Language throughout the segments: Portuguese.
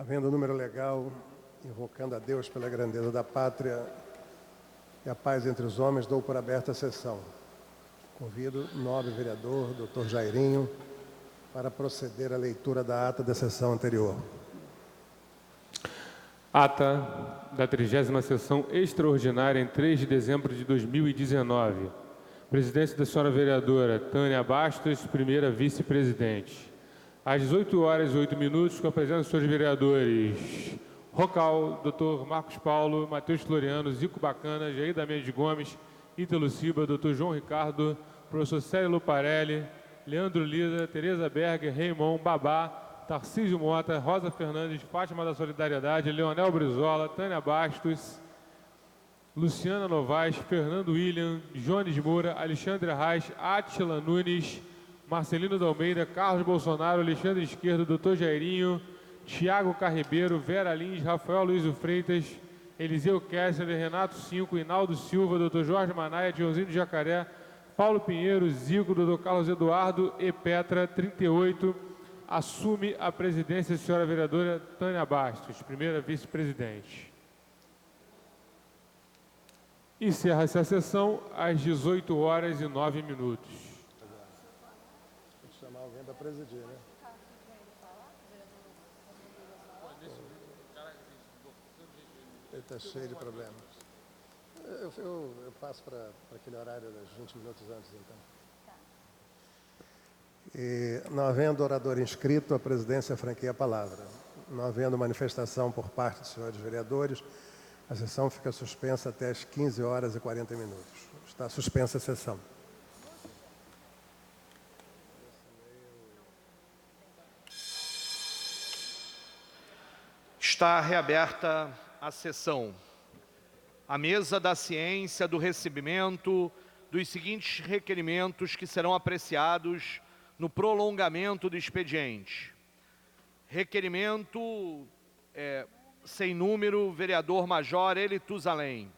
Havendo o número legal, invocando a Deus pela grandeza da pátria e a paz entre os homens, dou por aberta a sessão. Convido o nobre vereador, doutor Jairinho, para proceder à leitura da ata da sessão anterior. Ata da 30ª sessão extraordinária em 3 de dezembro de 2019. Presidência da senhora vereadora Tânia Bastos, primeira vice-presidente. Às 18h08, com a presença dos senhores vereadores Rocal, Dr. Marcos Paulo, Matheus Floriano, Zico Bacana, Jair da Mendes Gomes, Ítalo Silva, Dr. João Ricardo, professor Célio Luparelli, Leandro Lida, Tereza Berger, Raymond, Babá, Tarcísio Mota, Rosa Fernandes, Fátima da Solidariedade, Leonel Brizola, Tânia Bastos, Luciana Novaes, Fernando William, Jones Moura, Alexandre Reis, Átila Nunes, Marcelino da Almeida, Carlos Bolsonaro, Alexandre Esquerdo, Dr. Jairinho, Tiago Carribeiro, Vera Lins, Rafael Luiz Freitas, Eliseu Kessler, Renato Cinco, Hinaldo Silva, Dr. Jorge Manaia, Dionzinho de Jacaré, Paulo Pinheiro, Zico, Dr. Carlos Eduardo e Petra, 38, assume a presidência a senhora vereadora Tânia Bastos, primeira vice-presidente. Encerra-se a sessão às 18h09. Vou chamar alguém para presidir, né? Ele está cheio de problemas. Eu passo para aquele horário dos 20 minutos antes, então. E, não havendo orador inscrito, a presidência franqueia a palavra. Não havendo manifestação por parte dos senhores vereadores, a sessão fica suspensa até às 15h40. Está suspensa a sessão. Está reaberta a sessão. A mesa da ciência do recebimento dos seguintes requerimentos que serão apreciados no prolongamento do expediente. Requerimento sem número, vereador Major Eli Tuzalém.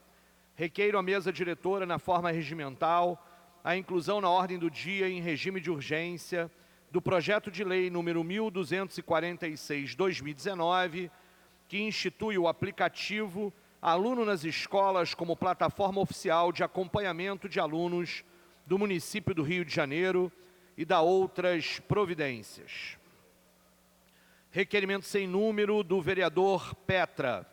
Requeiro à mesa diretora, na forma regimental, a inclusão na ordem do dia, em regime de urgência, do projeto de lei número 1246/2019, que institui o aplicativo Aluno nas Escolas como plataforma oficial de acompanhamento de alunos do município do Rio de Janeiro e da outras providências. Requerimento sem número do vereador Petra.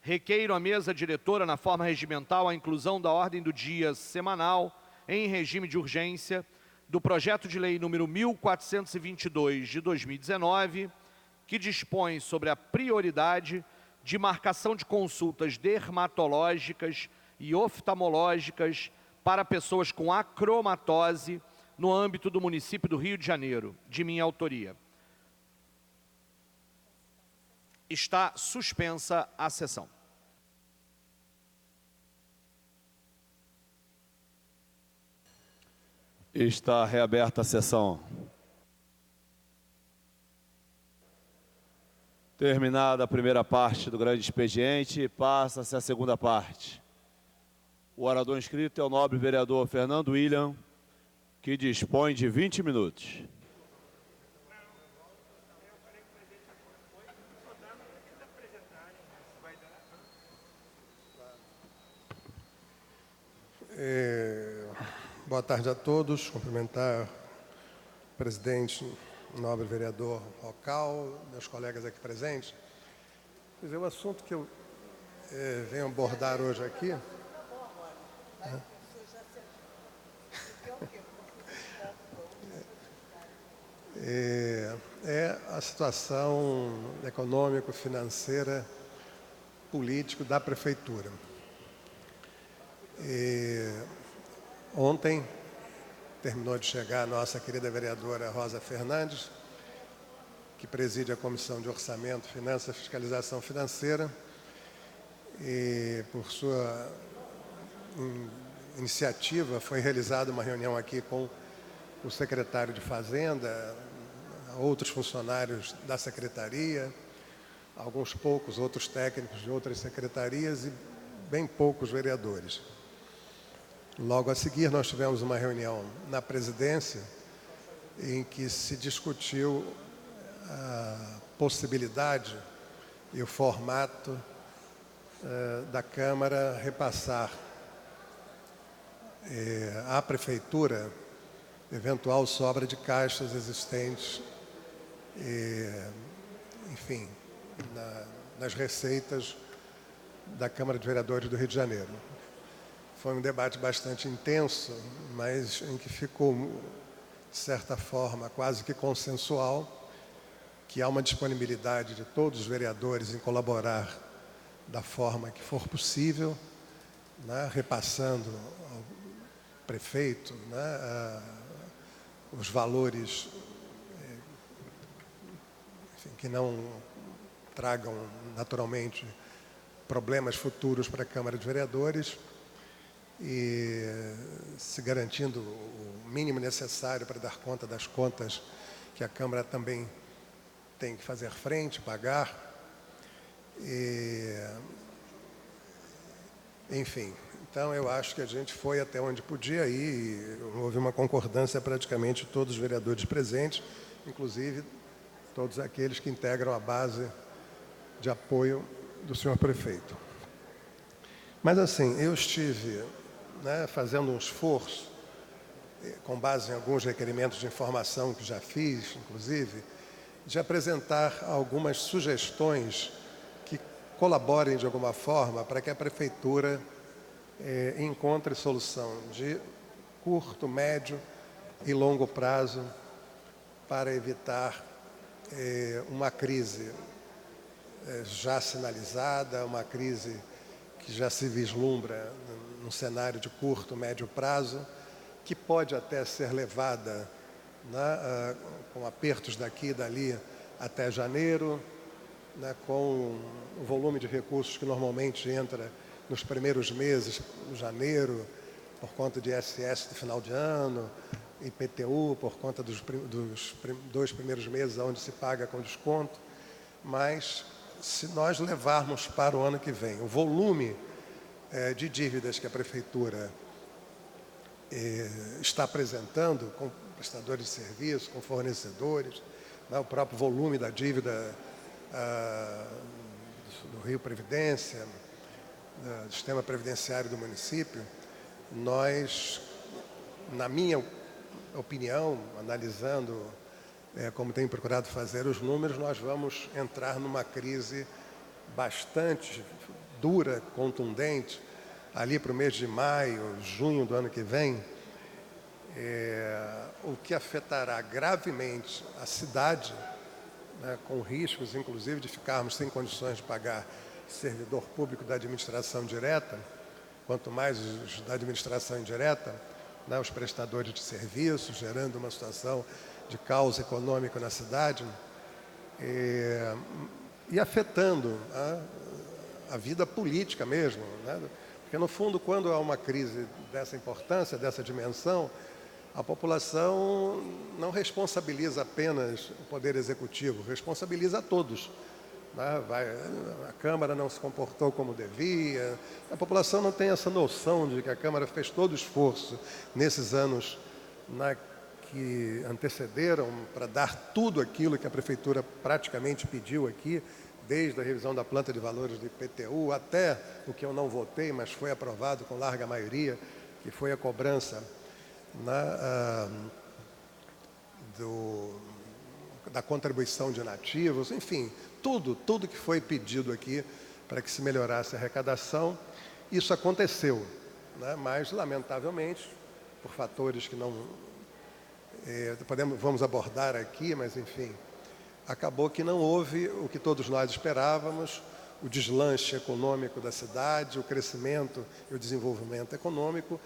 Requeiro à mesa diretora, na forma regimental, a inclusão da ordem do dia semanal, em regime de urgência, do projeto de lei número 1422 de 2019, que dispõe sobre a prioridade de marcação de consultas dermatológicas e oftalmológicas para pessoas com acromatose no âmbito do município do Rio de Janeiro, de minha autoria. Está suspensa a sessão. Está reaberta a sessão. Terminada a primeira parte do grande expediente, passa-se a segunda parte. O orador inscrito é o nobre vereador Fernando William, que dispõe de 20 minutos. Boa tarde a todos. Cumprimentar o presidente, o nobre vereador Rocal, meus colegas aqui presentes. Quer dizer, o assunto que eu venho abordar hoje aqui é a situação econômico-financeira, político da prefeitura. Ontem terminou de chegar a nossa querida vereadora Rosa Fernandes, que preside a Comissão de Orçamento, Finanças e Fiscalização Financeira, e por sua iniciativa foi realizada uma reunião aqui com o secretário de Fazenda, outros funcionários da secretaria, alguns poucos outros técnicos de outras secretarias e bem poucos vereadores. Logo a seguir, nós tivemos uma reunião na presidência em que se discutiu a possibilidade e o formato da Câmara repassar à Prefeitura eventual sobra de caixas existentes, enfim, nas receitas da Câmara de Vereadores do Rio de Janeiro. Foi um debate bastante intenso, mas em que ficou, de certa forma, quase que consensual, que há uma disponibilidade de todos os vereadores em colaborar da forma que for possível, né, repassando ao prefeito, né, os valores enfim, que não tragam naturalmente problemas futuros para a Câmara de Vereadores e se garantindo o mínimo necessário para dar conta das contas que a Câmara também tem que fazer frente, pagar. Enfim, então eu acho que a gente foi até onde podia ir e houve uma concordância praticamente de todos os vereadores presentes, inclusive todos aqueles que integram a base de apoio do senhor prefeito. Mas assim, eu estive, né, fazendo um esforço, com base em alguns requerimentos de informação que já fiz, inclusive, de apresentar algumas sugestões que colaborem de alguma forma para que a Prefeitura encontre solução de curto, médio e longo prazo para evitar uma crise já sinalizada, uma crise que já se vislumbra num cenário de curto, médio prazo, que pode até ser levada, né, com apertos daqui e dali até janeiro, né, com o volume de recursos que normalmente entra nos primeiros meses, janeiro, por conta de ISS de final de ano, IPTU, por conta dos 2 primeiros meses onde se paga com desconto. Mas, se nós levarmos para o ano que vem o volume de dívidas que a Prefeitura está apresentando com prestadores de serviço, com fornecedores, né, o próprio volume da dívida do Rio Previdência, do sistema previdenciário do município, nós, na minha opinião, analisando como tenho procurado fazer os números, nós vamos entrar numa crise bastante dura, contundente, ali para o mês de maio, junho do ano que vem, o que afetará gravemente a cidade, né, com riscos, inclusive, de ficarmos sem condições de pagar servidor público da administração direta, quanto mais os da administração indireta, né, os prestadores de serviços, gerando uma situação de caos econômico na cidade, e afetando a vida política mesmo, né? Porque, no fundo, quando há uma crise dessa importância, dessa dimensão, a população não responsabiliza apenas o Poder Executivo, responsabiliza a todos. Né? A Câmara não se comportou como devia, a população não tem essa noção de que a Câmara fez todo o esforço nesses anos, né, que antecederam para dar tudo aquilo que a Prefeitura praticamente pediu aqui, desde a revisão da planta de valores do IPTU até o que eu não votei, mas foi aprovado com larga maioria, que foi a cobrança, né, da contribuição de nativos, enfim, tudo que foi pedido aqui para que se melhorasse a arrecadação, isso aconteceu, né, mas, lamentavelmente, por fatores que não vamos abordar aqui, mas, enfim, acabou que não houve o que todos nós esperávamos, o deslanche econômico da cidade, o crescimento e o desenvolvimento econômico,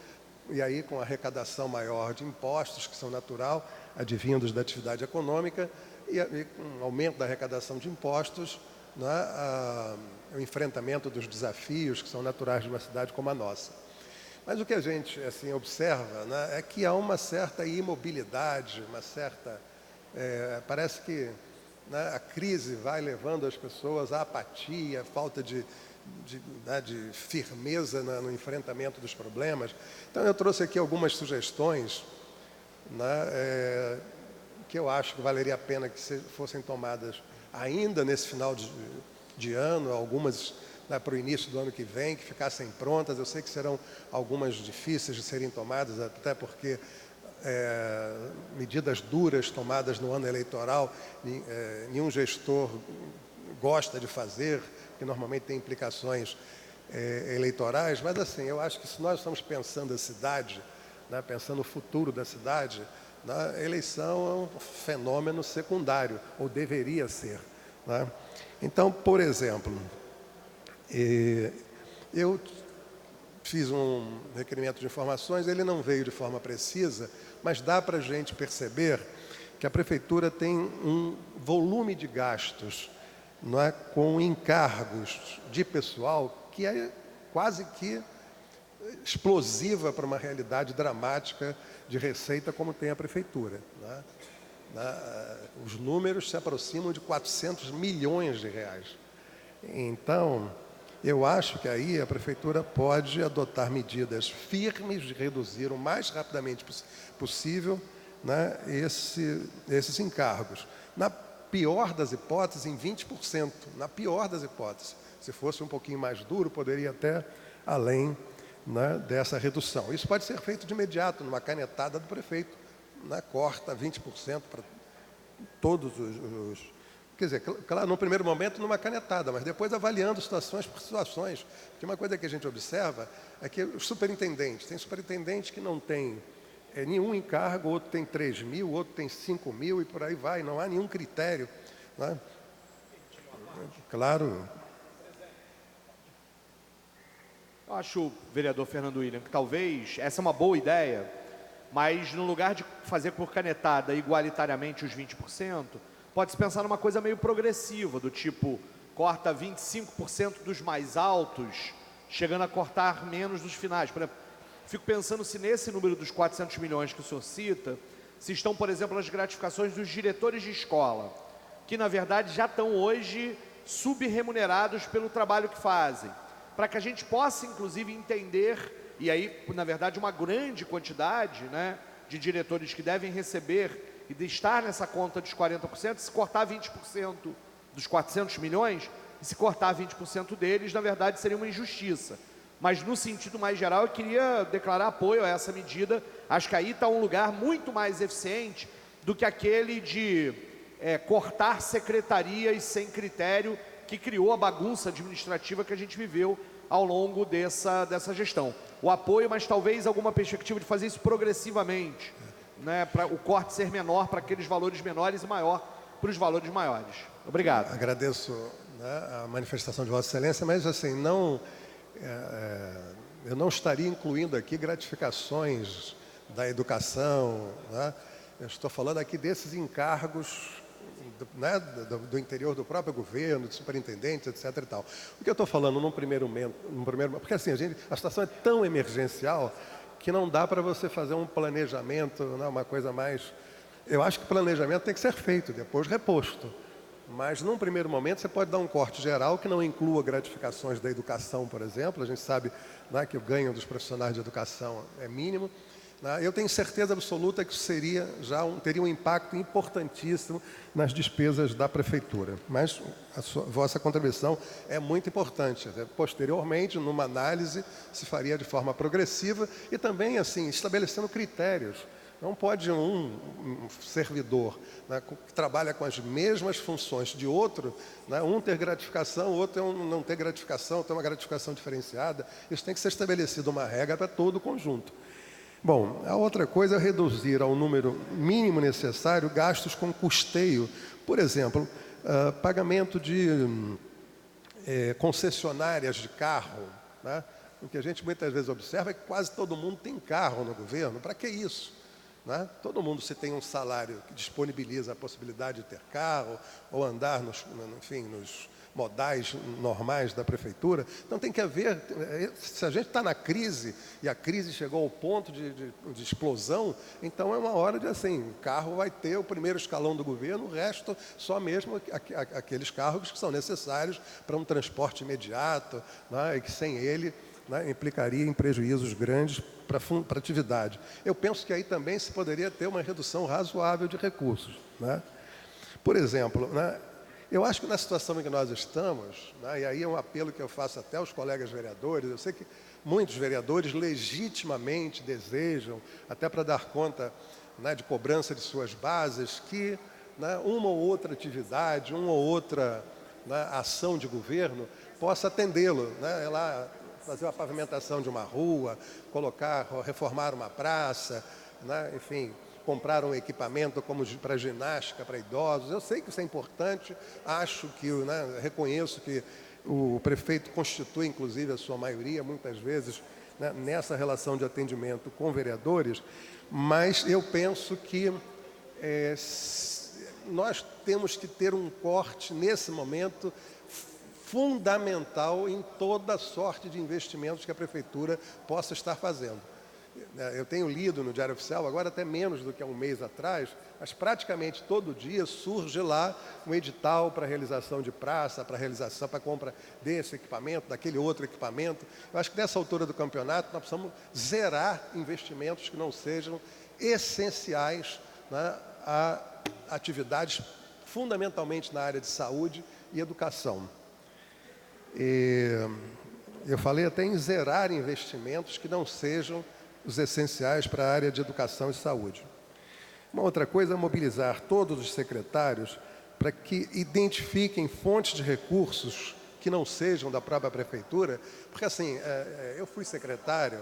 e aí com a arrecadação maior de impostos, que são natural, advindos da atividade econômica, e com o aumento da arrecadação de impostos, né, o enfrentamento dos desafios que são naturais de uma cidade como a nossa. Mas o que a gente assim, observa, né, é que há uma certa imobilidade, uma certa... parece que, né, a crise vai levando as pessoas à apatia, falta de firmeza no enfrentamento dos problemas. Então, eu trouxe aqui algumas sugestões, né, que eu acho que valeria a pena que fossem tomadas ainda nesse final de ano, algumas para o início do ano que vem, que ficassem prontas. Eu sei que serão algumas difíceis de serem tomadas, até porque medidas duras tomadas no ano eleitoral, nenhum gestor gosta de fazer, porque normalmente tem implicações eleitorais, mas assim, eu acho que se nós estamos pensando a cidade, pensando o futuro da cidade, a eleição é um fenômeno secundário, ou deveria ser. Então, por exemplo, eu fiz um requerimento de informações, ele não veio de forma precisa, mas dá para a gente perceber que a Prefeitura tem um volume de gastos com encargos de pessoal que é quase que explosiva para uma realidade dramática de receita como tem a Prefeitura. Os números se aproximam de 400 milhões de reais. Então, eu acho que aí a Prefeitura pode adotar medidas firmes de reduzir o mais rapidamente possível esses encargos. Na pior das hipóteses, em 20%. Na pior das hipóteses. Se fosse um pouquinho mais duro, poderia até além dessa redução. Isso pode ser feito de imediato, numa canetada do prefeito. Corta 20% para todos os... Quer dizer, claro, no primeiro momento numa canetada, mas depois avaliando situações por situações. Porque uma coisa que a gente observa é que os superintendentes, tem superintendente que não tem nenhum encargo, outro tem 3 mil, outro tem 5 mil e por aí vai, não há nenhum critério. Claro. Eu acho, vereador Fernando William, que talvez essa é uma boa ideia, mas no lugar de fazer por canetada igualitariamente os 20%, pode-se pensar numa coisa meio progressiva, do tipo, corta 25% dos mais altos, chegando a cortar menos dos finais. Por exemplo, fico pensando se nesse número dos 400 milhões que o senhor cita, se estão, por exemplo, as gratificações dos diretores de escola, que na verdade já estão hoje subremunerados pelo trabalho que fazem, para que a gente possa, inclusive, entender, e aí, na verdade, uma grande quantidade de diretores que devem receber e de estar nessa conta dos 40%, se cortar 20% dos 400 milhões, e se cortar 20% deles, na verdade, seria uma injustiça. Mas, no sentido mais geral, eu queria declarar apoio a essa medida. Acho que aí está um lugar muito mais eficiente do que aquele de cortar secretarias sem critério, que criou a bagunça administrativa que a gente viveu ao longo dessa gestão. O apoio, mas talvez alguma perspectiva de fazer isso progressivamente, para o corte ser menor para aqueles valores menores e maior para os valores maiores. Obrigado. Agradeço a manifestação de Vossa Excelência, mas assim, eu não estaria incluindo aqui gratificações da educação. Eu estou falando aqui desses encargos do interior do próprio governo, de superintendentes, etc. E tal. O que eu estou falando num primeiro momento, porque assim, a situação é tão emergencial que não dá para você fazer um planejamento, uma coisa mais... Eu acho que o planejamento tem que ser feito, depois reposto. Mas, num primeiro momento, você pode dar um corte geral que não inclua gratificações da educação, por exemplo. A gente sabe que o ganho dos profissionais de educação é mínimo. Eu tenho certeza absoluta que isso teria um impacto importantíssimo nas despesas da Prefeitura. Mas a vossa contribuição é muito importante. Posteriormente, numa análise, se faria de forma progressiva e também, assim, estabelecendo critérios. Não pode um servidor que trabalha com as mesmas funções de outro, um ter gratificação, o outro não ter gratificação, ter uma gratificação diferenciada. Isso tem que ser estabelecido uma regra para todo o conjunto. Bom, a outra coisa é reduzir ao número mínimo necessário gastos com custeio. Por exemplo, pagamento de concessionárias de carro. O que a gente muitas vezes observa é que quase todo mundo tem carro no governo. Para que isso? Todo mundo, se tem um salário que disponibiliza a possibilidade de ter carro ou andar nos modais normais da Prefeitura. Então tem que haver, se a gente está na crise e a crise chegou ao ponto de explosão, então é uma hora de assim, o carro vai ter o primeiro escalão do governo, o resto só mesmo aqueles carros que são necessários para um transporte imediato, e que sem ele implicaria em prejuízos grandes para a atividade. Eu penso que aí também se poderia ter uma redução razoável de recursos. Por exemplo, Eu acho que na situação em que nós estamos, né, e aí é um apelo que eu faço até aos colegas vereadores, eu sei que muitos vereadores legitimamente desejam, até para dar conta, né, de cobrança de suas bases, que, né, uma ou outra atividade, uma ou outra, né, ação de governo possa atendê-lo, né, lá fazer uma pavimentação de uma rua, reformar uma praça, né, enfim, comprar um equipamento como para ginástica para idosos. Eu sei que isso é importante, acho que, né, reconheço que o prefeito constitui, inclusive, a sua maioria, muitas vezes, né, nessa relação de atendimento com vereadores, mas eu penso que nós temos que ter um corte, nesse momento, fundamental em toda sorte de investimentos que a Prefeitura possa estar fazendo. Eu tenho lido no Diário Oficial, agora até menos do que há um mês atrás, mas praticamente todo dia surge lá um edital para realização de praça, para compra desse equipamento, daquele outro equipamento. Eu acho que nessa altura do campeonato nós precisamos zerar investimentos que não sejam essenciais, né, a atividades fundamentalmente na área de saúde e educação. Eu falei até em zerar investimentos que não sejam os essenciais para a área de educação e saúde. Uma outra coisa é mobilizar todos os secretários para que identifiquem fontes de recursos que não sejam da própria prefeitura, porque assim, eu fui secretário,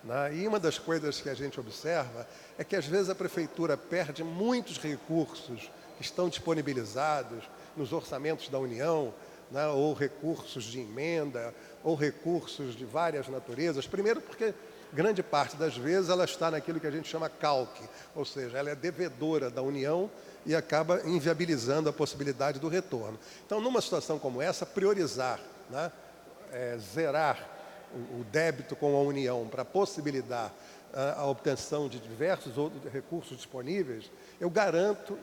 né, e uma das coisas que a gente observa é que às vezes a prefeitura perde muitos recursos que estão disponibilizados nos orçamentos da União, né, ou recursos de emenda, ou recursos de várias naturezas. Primeiro porque grande parte das vezes ela está naquilo que a gente chama calque, ou seja, ela é devedora da União e acaba inviabilizando a possibilidade do retorno. Então, numa situação como essa, priorizar, né, zerar o débito com a União para possibilitar a obtenção de diversos outros recursos disponíveis, eu garanto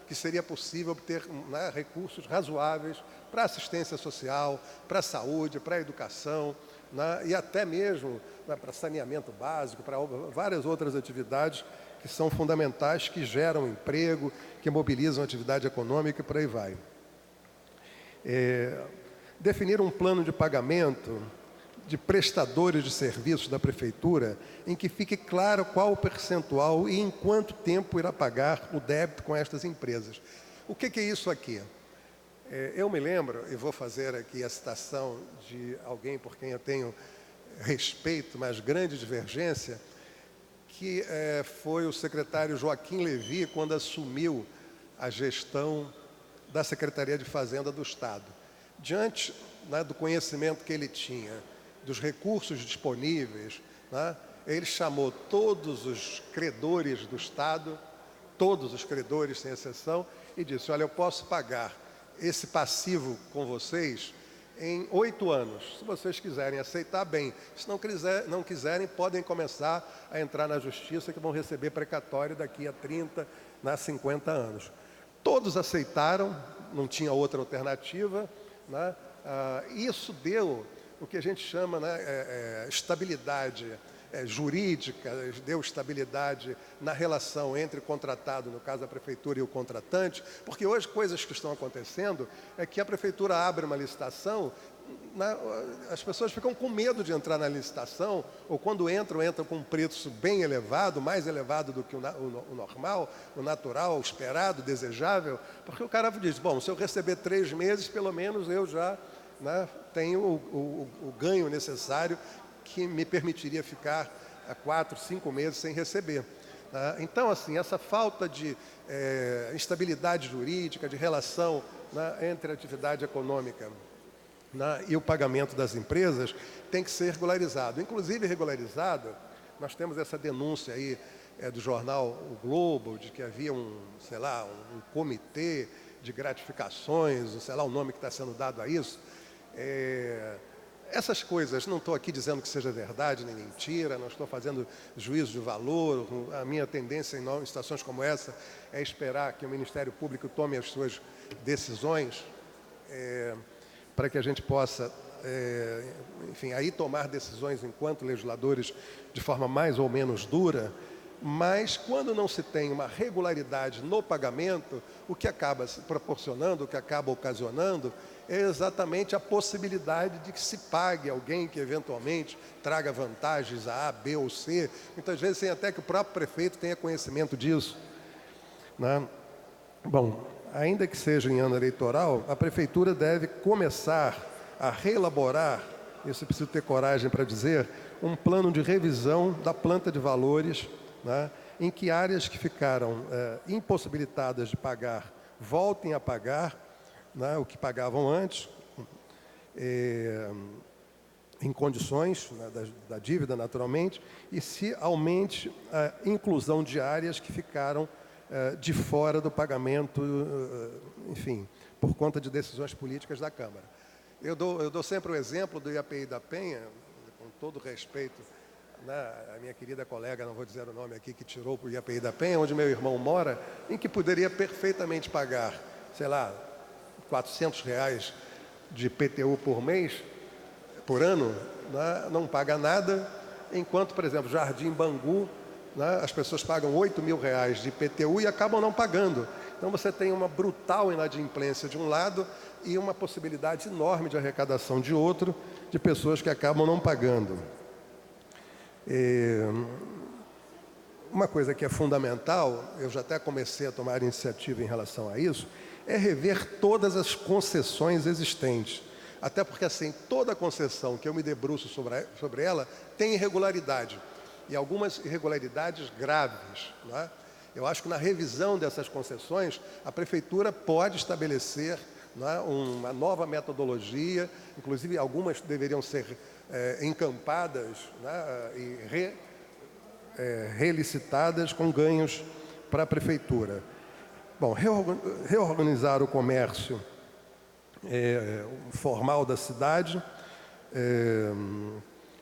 que seria possível obter, né, recursos razoáveis para assistência social, para a saúde, para a educação, né, e até mesmo, né, para saneamento básico, para várias outras atividades que são fundamentais, que geram emprego, que mobilizam a atividade econômica e por aí vai. Definir um plano de pagamento de prestadores de serviços da Prefeitura em que fique claro qual o percentual e em quanto tempo irá pagar o débito com estas empresas. O que é isso aqui? Eu me lembro, e vou fazer aqui a citação de alguém por quem eu tenho respeito, mas grande divergência, que foi o secretário Joaquim Levy, quando assumiu a gestão da Secretaria de Fazenda do Estado. Diante, né, do conhecimento que ele tinha, dos recursos disponíveis, né, ele chamou todos os credores do Estado, todos os credores sem exceção, e disse: olha, eu posso pagar esse passivo com vocês em 8 anos. Se vocês quiserem aceitar, bem. Se não quiserem, podem começar a entrar na justiça, que vão receber precatório daqui a 30, 50 anos. Todos aceitaram, não tinha outra alternativa, né? Isso deu o que a gente chama, né, estabilidade jurídica, deu estabilidade na relação entre o contratado, no caso a Prefeitura, e o contratante, porque hoje coisas que estão acontecendo é que a Prefeitura abre uma licitação, as pessoas ficam com medo de entrar na licitação, ou quando entram com um preço bem elevado, mais elevado do que o normal, o natural, o esperado, o desejável, porque o cara diz: bom, se eu receber 3 meses, pelo menos eu já, né, tenho o ganho necessário que me permitiria ficar 4, 5 meses sem receber. Então, assim, essa falta de estabilidade jurídica, de relação, né, entre a atividade econômica, né, e o pagamento das empresas tem que ser regularizado. Inclusive regularizado, nós temos essa denúncia aí do jornal O Globo, de que havia um comitê de gratificações, sei lá o nome que está sendo dado a isso. Essas coisas, não estou aqui dizendo que seja verdade nem mentira, não estou fazendo juízo de valor. A minha tendência em situações como essa é esperar que o Ministério Público tome as suas decisões, para que a gente possa, enfim, aí tomar decisões enquanto legisladores de forma mais ou menos dura, Mas, quando não se tem uma regularidade no pagamento, o que acaba se proporcionando, o que acaba ocasionando, é exatamente a possibilidade de que se pague alguém que, eventualmente, traga vantagens a B ou C. Muitas vezes, sem até que o próprio prefeito tenha conhecimento disso, né? Bom, ainda que seja em ano eleitoral, a prefeitura deve começar a reelaborar, isso eu preciso ter coragem para dizer, um plano de revisão da planta de valores, né, em que áreas que ficaram impossibilitadas de pagar voltem a pagar, né, o que pagavam antes, em condições, né, da dívida, naturalmente, e se aumente a inclusão de áreas que ficaram de fora do pagamento, enfim, por conta de decisões políticas da Câmara. Eu dou sempre o exemplo do IAPI da Penha, com todo respeito, né, a minha querida colega, não vou dizer o nome aqui, que tirou para o IAPI da Penha, onde meu irmão mora, em que poderia perfeitamente pagar, sei lá, R$400 de IPTU por mês, por ano, né, não paga nada, enquanto, por exemplo, Jardim Bangu, né, as pessoas pagam R$8.000 de IPTU e acabam não pagando. Então você tem uma brutal inadimplência de um lado e uma possibilidade enorme de arrecadação de outro, de pessoas que acabam não pagando. Uma coisa que é fundamental, eu já até comecei a tomar iniciativa em relação a isso, é rever todas as concessões existentes. Até porque, assim, toda concessão que eu me debruço sobre ela tem irregularidade. E algumas irregularidades graves, né? Eu acho que na revisão dessas concessões, a Prefeitura pode estabelecer, né, uma nova metodologia, inclusive algumas deveriam ser encampadas, né, e relicitadas com ganhos para a Prefeitura. Bom, reorganizar o comércio formal da cidade,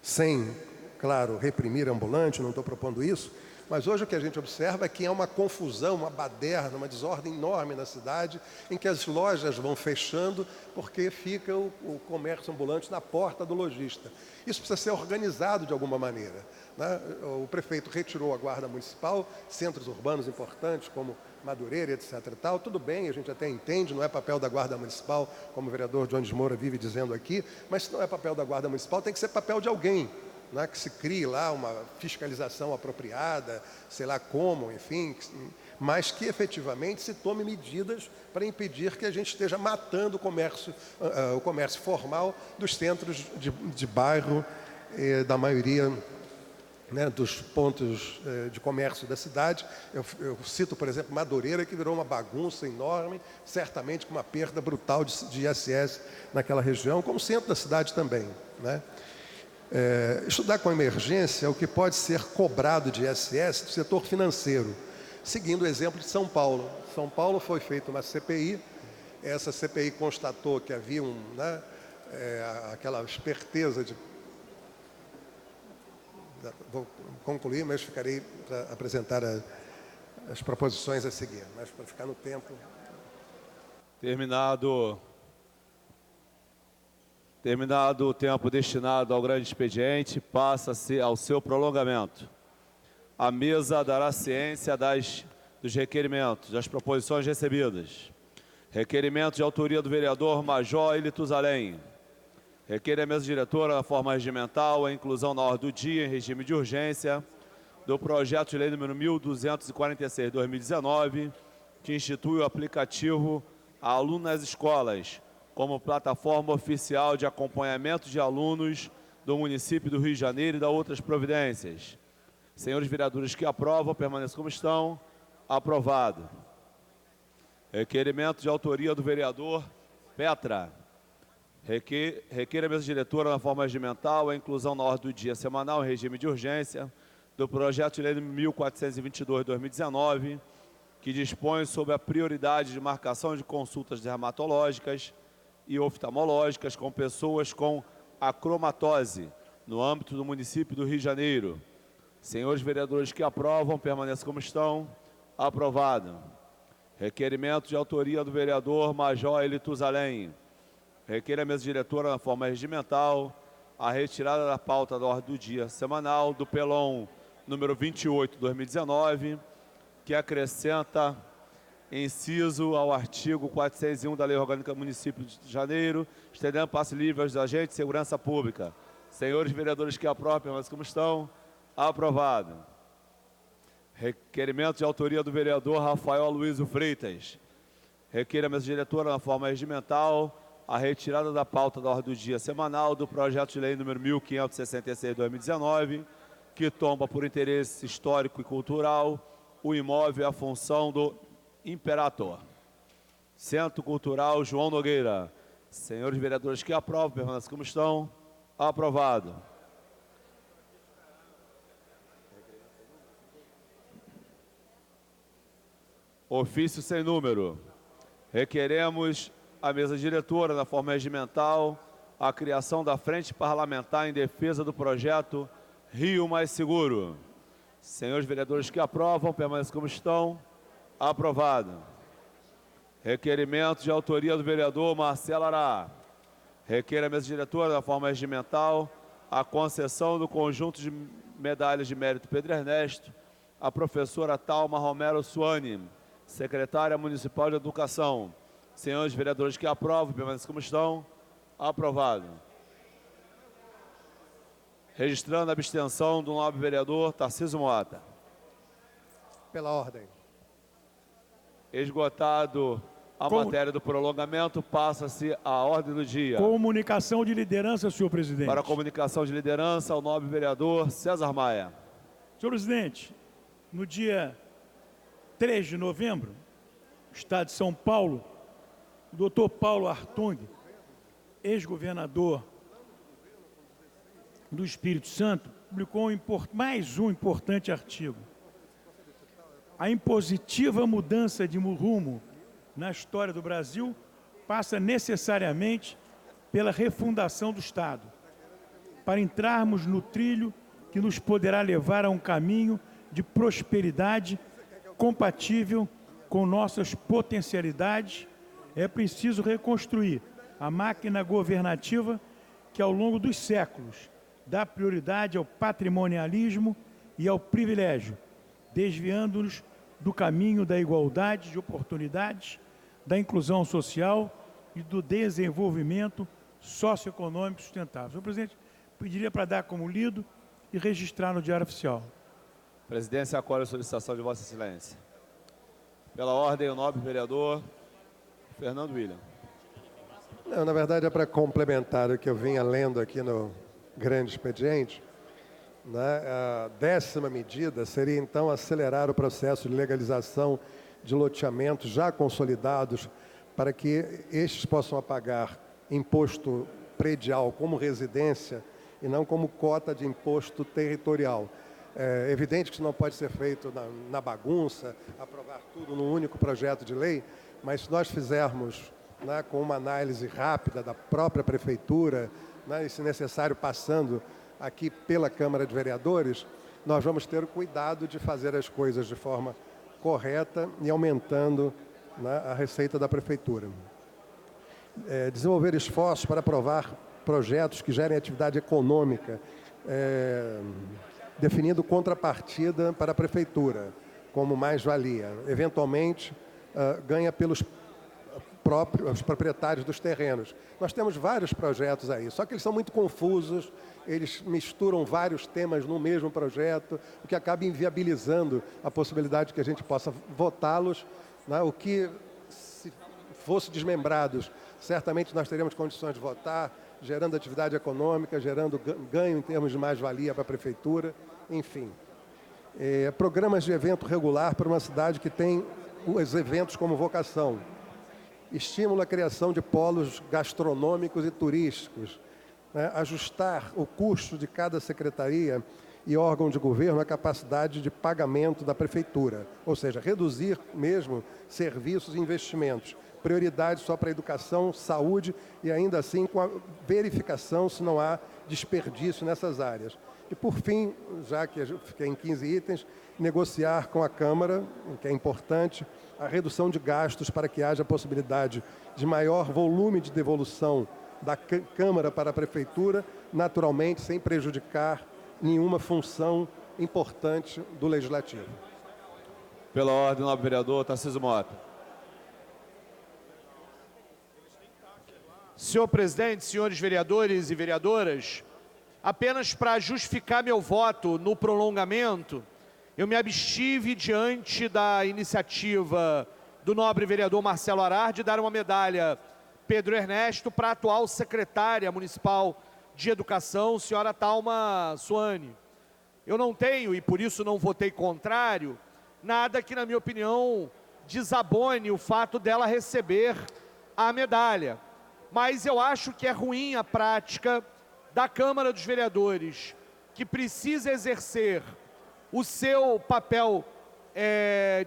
sem, claro, reprimir ambulante, não estou propondo isso, mas hoje o que a gente observa é que há uma confusão, uma baderna, uma desordem enorme na cidade, em que as lojas vão fechando porque fica o comércio ambulante na porta do lojista. Isso precisa ser organizado de alguma maneira, né? O prefeito retirou a guarda municipal, centros urbanos importantes como Madureira, etc. e tal. Tudo bem, a gente até entende, não é papel da guarda municipal, como o vereador Jones Moura vive dizendo aqui, mas se não é papel da guarda municipal, tem que ser papel de alguém, né, que se crie lá uma fiscalização apropriada, sei lá como, enfim, mas que efetivamente se tome medidas para impedir que a gente esteja matando o comércio formal dos centros de bairro, da maioria, né, dos pontos de comércio da cidade. Eu cito, por exemplo, Madureira, que virou uma bagunça enorme, certamente com uma perda brutal de ISS naquela região, como o centro da cidade também, né? Estudar com emergência o que pode ser cobrado de ISS do setor financeiro, seguindo o exemplo de São Paulo. São Paulo foi feita uma CPI, essa CPI constatou que havia aquela esperteza de... Vou concluir, mas ficarei para apresentar as proposições a seguir, mas para ficar no tempo... Terminado o tempo destinado ao grande expediente, passa-se ao seu prolongamento. A mesa dará ciência dos requerimentos, das proposições recebidas. Requerimento de autoria do vereador Major Elitus Além. Requer a mesa diretora, na forma regimental, a inclusão na ordem do dia, em regime de urgência, do projeto de lei número 1246/2019, que institui o aplicativo Aluno nas Escolas, como plataforma oficial de acompanhamento de alunos do município do Rio de Janeiro e da outras providências. Senhores vereadores que aprovam, permaneçam como estão. Aprovado. Requerimento de autoria do vereador Petra. Requer a mesa diretora na forma regimental a inclusão na ordem do dia semanal em regime de urgência do projeto de lei 1422/2019, que dispõe sobre a prioridade de marcação de consultas dermatológicas e oftalmológicas com pessoas com acromatose no âmbito do município do Rio de Janeiro. Senhores vereadores que aprovam, permaneçam como estão. Aprovado. Requerimento de autoria do vereador Major Elitus Além. Requer a mesa diretora na forma regimental a retirada da pauta da ordem do dia semanal do PELON número 28/2019, que acrescenta inciso ao artigo 401 da Lei Orgânica do Município de Janeiro, estendendo passe livre aos agentes de segurança pública. Senhores vereadores que aprovam, permaneçam como estão. Aprovado. Requerimento de autoria do vereador Rafael Aloysio Freitas. Requer a mesa diretora, na forma regimental, a retirada da pauta da ordem do dia semanal do projeto de lei número 1566/2019, que tomba por interesse histórico e cultural o imóvel e a função do Imperator. Centro Cultural João Nogueira. Senhores vereadores que aprovam, permaneçam como estão. Aprovado. Ofício sem número. Requeremos a mesa diretora, na forma regimental, a criação da Frente Parlamentar em defesa do projeto Rio Mais Seguro. Senhores vereadores que aprovam, permaneçam como estão. Aprovado. Requerimento de autoria do vereador Marcelo Ará. Requer a mesa diretora, da forma regimental, a concessão do conjunto de medalhas de mérito Pedro Ernesto à professora Thalma Romero Suani, secretária municipal de Educação. Senhores vereadores que aprovam, permaneçam como estão. Aprovado. Registrando a abstenção do nobre vereador Tarcísio Mota. Pela ordem. Esgotado a matéria do prolongamento, passa-se à ordem do dia. Comunicação de liderança, senhor presidente. Para a comunicação de liderança, o nobre vereador César Maia. Senhor presidente, no dia 3 de novembro, no estado de São Paulo, o doutor Paulo Artung, ex-governador do Espírito Santo, publicou mais um importante artigo. A impositiva mudança de rumo na história do Brasil passa necessariamente pela refundação do Estado, para entrarmos no trilho que nos poderá levar a um caminho de prosperidade compatível com nossas potencialidades. É preciso reconstruir a máquina governativa que, ao longo dos séculos, dá prioridade ao patrimonialismo e ao privilégio, desviando-nos do caminho da igualdade de oportunidades, da inclusão social e do desenvolvimento socioeconômico sustentável. Senhor presidente, pediria para dar como lido e registrar no Diário Oficial. A presidência acolhe a solicitação de Vossa Excelência. Pela ordem, o nobre vereador Fernando William. Não, na verdade, é para complementar o que eu vinha lendo aqui no grande expediente. Né? A 10ª medida seria, então, acelerar o processo de legalização de loteamentos já consolidados para que estes possam pagar imposto predial como residência e não como cota de imposto territorial. É evidente que isso não pode ser feito na bagunça, aprovar tudo num único projeto de lei, mas se nós fizermos, né, com uma análise rápida da própria Prefeitura, né, e se necessário passando aqui pela Câmara de Vereadores, nós vamos ter o cuidado de fazer as coisas de forma correta e aumentando, né, a receita da Prefeitura. Desenvolver esforços para aprovar projetos que gerem atividade econômica, definindo contrapartida para a Prefeitura, como mais-valia. Eventualmente, ganha pelos os proprietários dos terrenos. Nós temos vários projetos aí, só que eles são muito confusos, eles misturam vários temas no mesmo projeto, o que acaba inviabilizando a possibilidade de que a gente possa votá-los, né? O que, se fosse desmembrados, certamente nós teríamos condições de votar, gerando atividade econômica, gerando ganho em termos de mais-valia para a Prefeitura, enfim. Programas de evento regular para uma cidade que tem os eventos como vocação. Estimula a criação de polos gastronômicos e turísticos, né? Ajustar o custo de cada secretaria e órgão de governo à capacidade de pagamento da Prefeitura, ou seja, reduzir mesmo serviços e investimentos, prioridade só para a educação, saúde e ainda assim com a verificação se não há desperdício nessas áreas. E por fim, já que eu fiquei em 15 itens, negociar com a Câmara, o que é importante, a redução de gastos para que haja possibilidade de maior volume de devolução da Câmara para a Prefeitura, naturalmente sem prejudicar nenhuma função importante do Legislativo. Pela ordem, nobre vereador Tarcísio Mota. Senhor presidente, senhores vereadores e vereadoras, apenas para justificar meu voto no prolongamento, eu me abstive diante da iniciativa do nobre vereador Marcelo Arar de dar uma medalha Pedro Ernesto para a atual secretária municipal de Educação, senhora Thalma Suane. Eu não tenho, e por isso não votei contrário, nada que, na minha opinião, desabone o fato dela receber a medalha. Mas eu acho que é ruim a prática da Câmara dos Vereadores, que precisa exercer o seu papel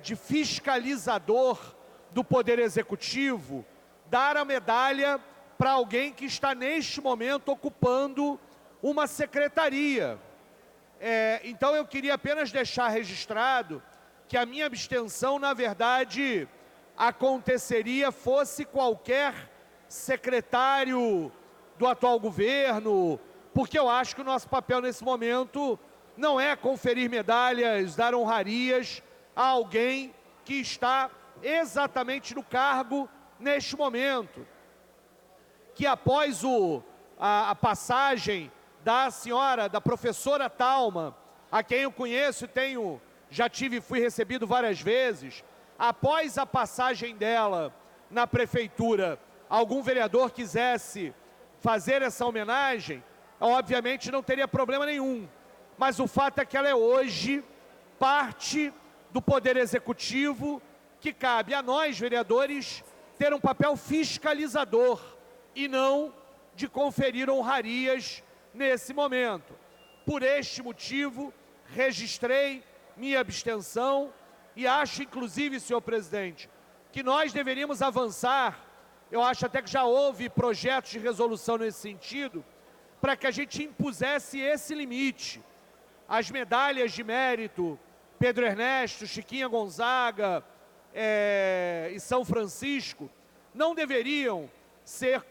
de fiscalizador do Poder Executivo, dar a medalha para alguém que está neste momento ocupando uma secretaria. Então eu queria apenas deixar registrado que a minha abstenção, na verdade, aconteceria fosse qualquer secretário do atual governo, porque eu acho que o nosso papel nesse momento não é conferir medalhas, dar honrarias a alguém que está exatamente no cargo neste momento. Que após a passagem da professora Thalma, a quem eu conheço e fui recebido várias vezes, após a passagem dela na prefeitura, algum vereador quisesse fazer essa homenagem, obviamente não teria problema nenhum. Mas o fato é que ela é hoje parte do Poder Executivo, que cabe a nós, vereadores, ter um papel fiscalizador e não de conferir honrarias nesse momento. Por este motivo, registrei minha abstenção e acho, inclusive, senhor presidente, que nós deveríamos avançar, eu acho até que já houve projetos de resolução nesse sentido, para que a gente impusesse esse limite. As medalhas de mérito, Pedro Ernesto, Chiquinha Gonzaga e São Francisco, não deveriam ser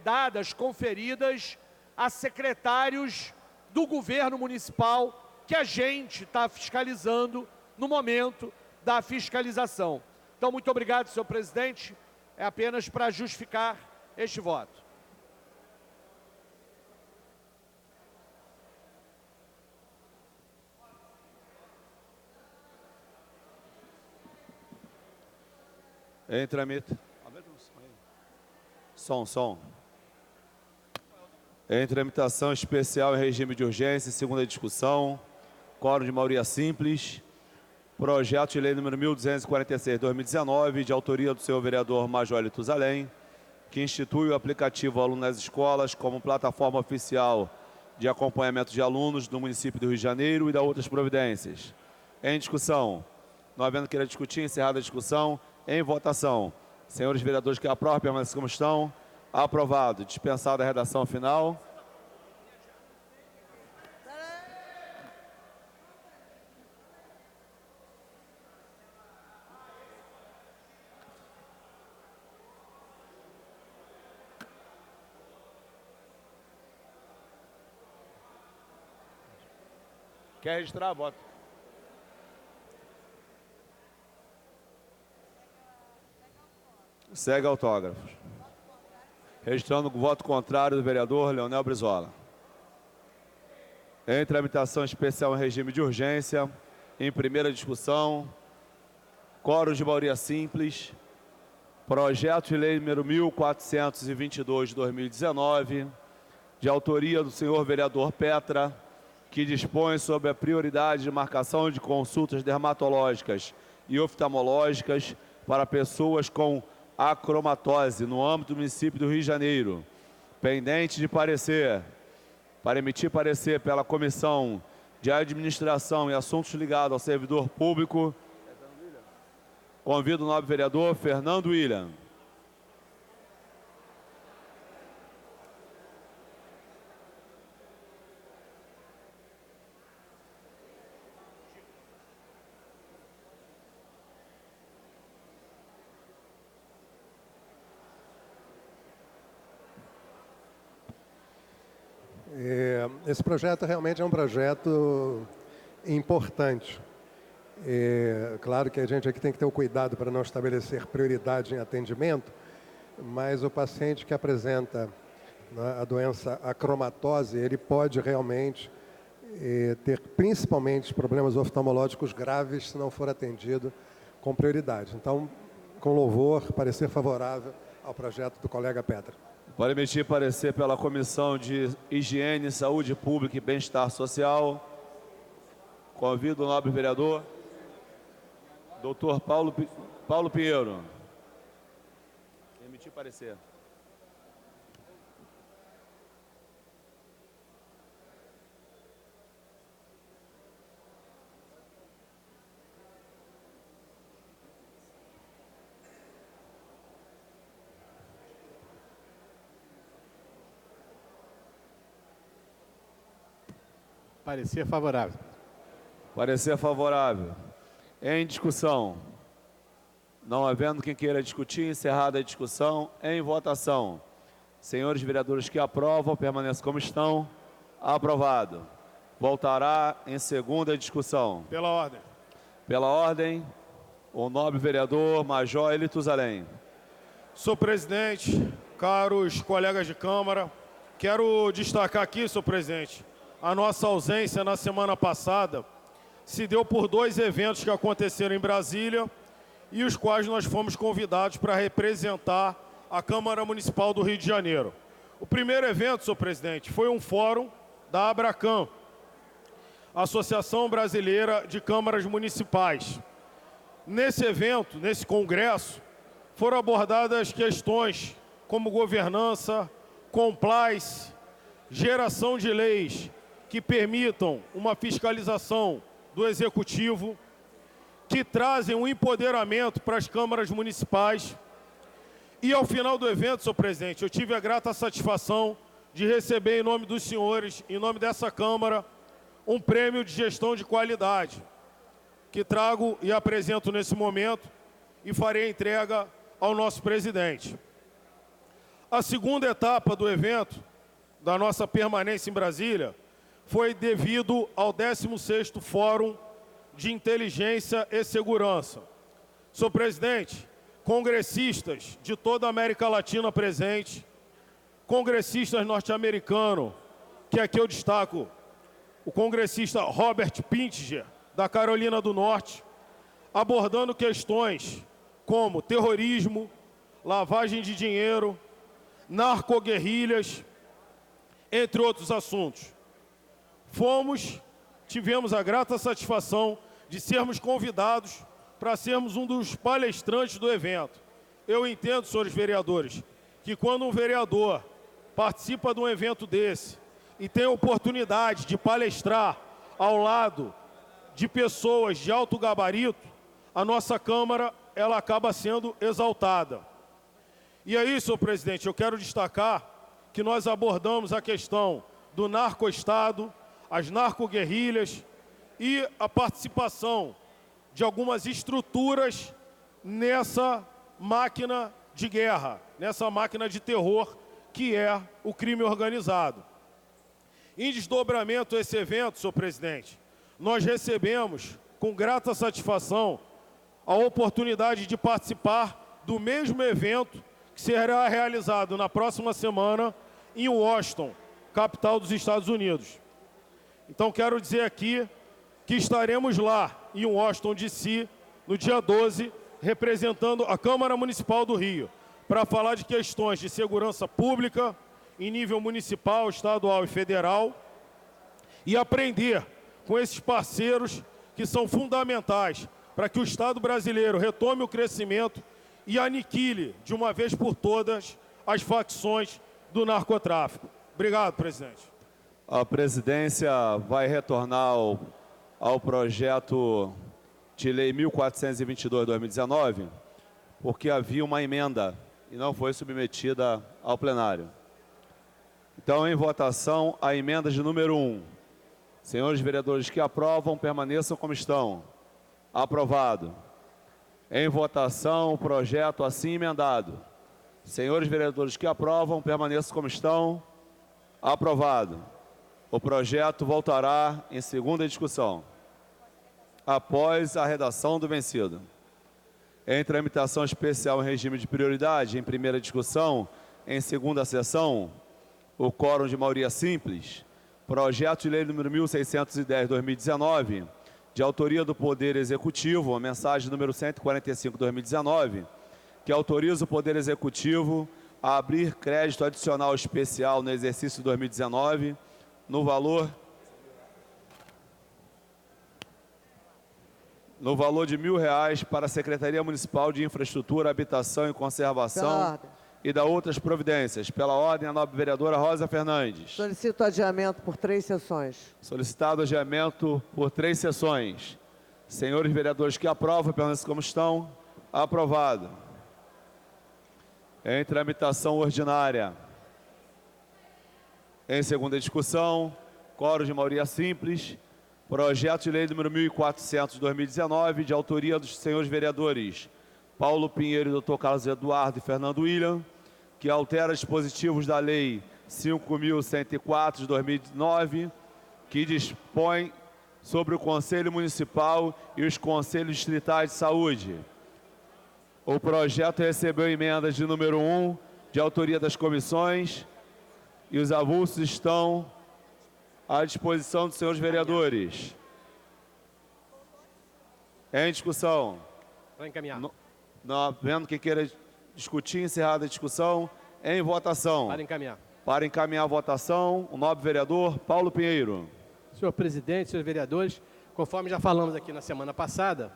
dadas, conferidas a secretários do governo municipal que a gente está fiscalizando no momento da fiscalização. Então, muito obrigado, senhor presidente. É apenas para justificar este voto. Em tramitação. Som. Em tramitação especial em regime de urgência, segunda discussão, quórum de maioria simples, projeto de lei número 1246/2019, de autoria do senhor vereador Major Tusalém, que institui o aplicativo Aluno nas Escolas como plataforma oficial de acompanhamento de alunos do município do Rio de Janeiro e da outras providências. Em discussão. Não havendo queira discutir, encerrada a discussão, em votação. Senhores vereadores que aprovam, permaneçam como estão. Aprovado. Dispensada a redação final. Quer registrar? Bota. Segue autógrafos. Registrando o voto contrário do vereador Leonel Brizola. Em tramitação especial em regime de urgência, em primeira discussão, quórum de maioria simples, projeto de lei número 1422 de 2019, de autoria do senhor vereador Petra, que dispõe sobre a prioridade de marcação de consultas dermatológicas e oftalmológicas para pessoas com acromatose no âmbito do município do Rio de Janeiro, pendente de parecer, para emitir parecer pela Comissão de Administração e Assuntos ligados ao Servidor Público, convido o nobre vereador Fernando William. Esse projeto realmente é um projeto importante. Claro que a gente aqui tem que ter o cuidado para não estabelecer prioridade em atendimento, mas o paciente que apresenta, né, a doença acromatose, ele pode realmente ter principalmente problemas oftalmológicos graves se não for atendido com prioridade. Então, com louvor, parecer favorável ao projeto do colega Petra. Para emitir parecer pela Comissão de Higiene, Saúde Pública e Bem-Estar Social, convido o nobre vereador, doutor Paulo Pinheiro. Emitir parecer. Parecer favorável. Parecer favorável. Em discussão. Não havendo quem queira discutir, encerrada a discussão, em votação. Senhores vereadores que aprovam, permaneçam como estão. Aprovado. Voltará em segunda discussão. Pela ordem. Pela ordem, o nobre vereador Major Elito Zalém. Senhor presidente, caros colegas de Câmara, quero destacar aqui, senhor presidente, a nossa ausência na semana passada se deu por 2 eventos que aconteceram em Brasília e os quais nós fomos convidados para representar a Câmara Municipal do Rio de Janeiro. O primeiro evento, senhor presidente, foi um fórum da Abracam, Associação Brasileira de Câmaras Municipais. Nesse evento, nesse congresso, foram abordadas questões como governança, compliance, geração de leis que permitam uma fiscalização do Executivo, que trazem um empoderamento para as câmaras municipais. E ao final do evento, senhor presidente, eu tive a grata satisfação de receber em nome dos senhores, em nome dessa Câmara, um prêmio de gestão de qualidade, que trago e apresento nesse momento e farei a entrega ao nosso presidente. A segunda etapa do evento, da nossa permanência em Brasília, foi devido ao 16º Fórum de Inteligência e Segurança. Senhor presidente, congressistas de toda a América Latina presentes, congressistas norte-americanos, que aqui eu destaco o congressista Robert Pintiger, da Carolina do Norte, abordando questões como terrorismo, lavagem de dinheiro, narcoguerrilhas, entre outros assuntos. Tivemos a grata satisfação de sermos convidados para sermos um dos palestrantes do evento. Eu entendo, senhores vereadores, que quando um vereador participa de um evento desse e tem a oportunidade de palestrar ao lado de pessoas de alto gabarito, a nossa Câmara ela acaba sendo exaltada. E aí, senhor presidente, eu quero destacar que nós abordamos a questão do narcoestado, as narcoguerrilhas e a participação de algumas estruturas nessa máquina de guerra, nessa máquina de terror que é o crime organizado. Em desdobramento a esse evento, senhor presidente, nós recebemos com grata satisfação a oportunidade de participar do mesmo evento que será realizado na próxima semana em Washington, capital dos Estados Unidos. Então, quero dizer aqui que estaremos lá em Washington, D.C., no dia 12, representando a Câmara Municipal do Rio, para falar de questões de segurança pública em nível municipal, estadual e federal, e aprender com esses parceiros que são fundamentais para que o Estado brasileiro retome o crescimento e aniquile, de uma vez por todas, as facções do narcotráfico. Obrigado, presidente. A presidência vai retornar ao projeto de lei 1422/2019, porque havia uma emenda e não foi submetida ao plenário. Então, em votação, a emenda de número 1. Senhores vereadores que aprovam, permaneçam como estão. Aprovado. Em votação, o projeto assim emendado. Senhores vereadores que aprovam, permaneçam como estão. Aprovado. O projeto voltará em segunda discussão. após a redação do vencido. Em tramitação especial em regime de prioridade, em primeira discussão, em segunda sessão, o quórum de maioria simples, projeto de lei número 1610/2019, de autoria do Poder Executivo, a mensagem número 145/2019, que autoriza o Poder Executivo a abrir crédito adicional especial no exercício 2019, no valor de R$ 1.000 para a Secretaria Municipal de Infraestrutura, Habitação e Conservação e da outras providências. Pela ordem, a nobre vereadora Rosa Fernandes. Solicito adiamento por 3 sessões. Solicitado adiamento por 3 sessões. Senhores vereadores que aprovam, permaneçam como estão. Aprovado. Em tramitação ordinária. Em segunda discussão, quórum de maioria simples, projeto de lei número 1400/2019, de autoria dos senhores vereadores Paulo Pinheiro, Dr. Carlos Eduardo e Fernando William, que altera dispositivos da lei 5.104 de 2009, que dispõe sobre o Conselho Municipal e os Conselhos Distritais de Saúde. O projeto recebeu emendas de número 1, de autoria das comissões, e os avulsos estão à disposição dos senhores vereadores. Em discussão. Para encaminhar. Vendo quem queira discutir, encerrada a discussão, em votação. Para encaminhar. Para encaminhar a votação, o nobre vereador Paulo Pinheiro. Senhor presidente, senhores vereadores, conforme já falamos aqui na semana passada,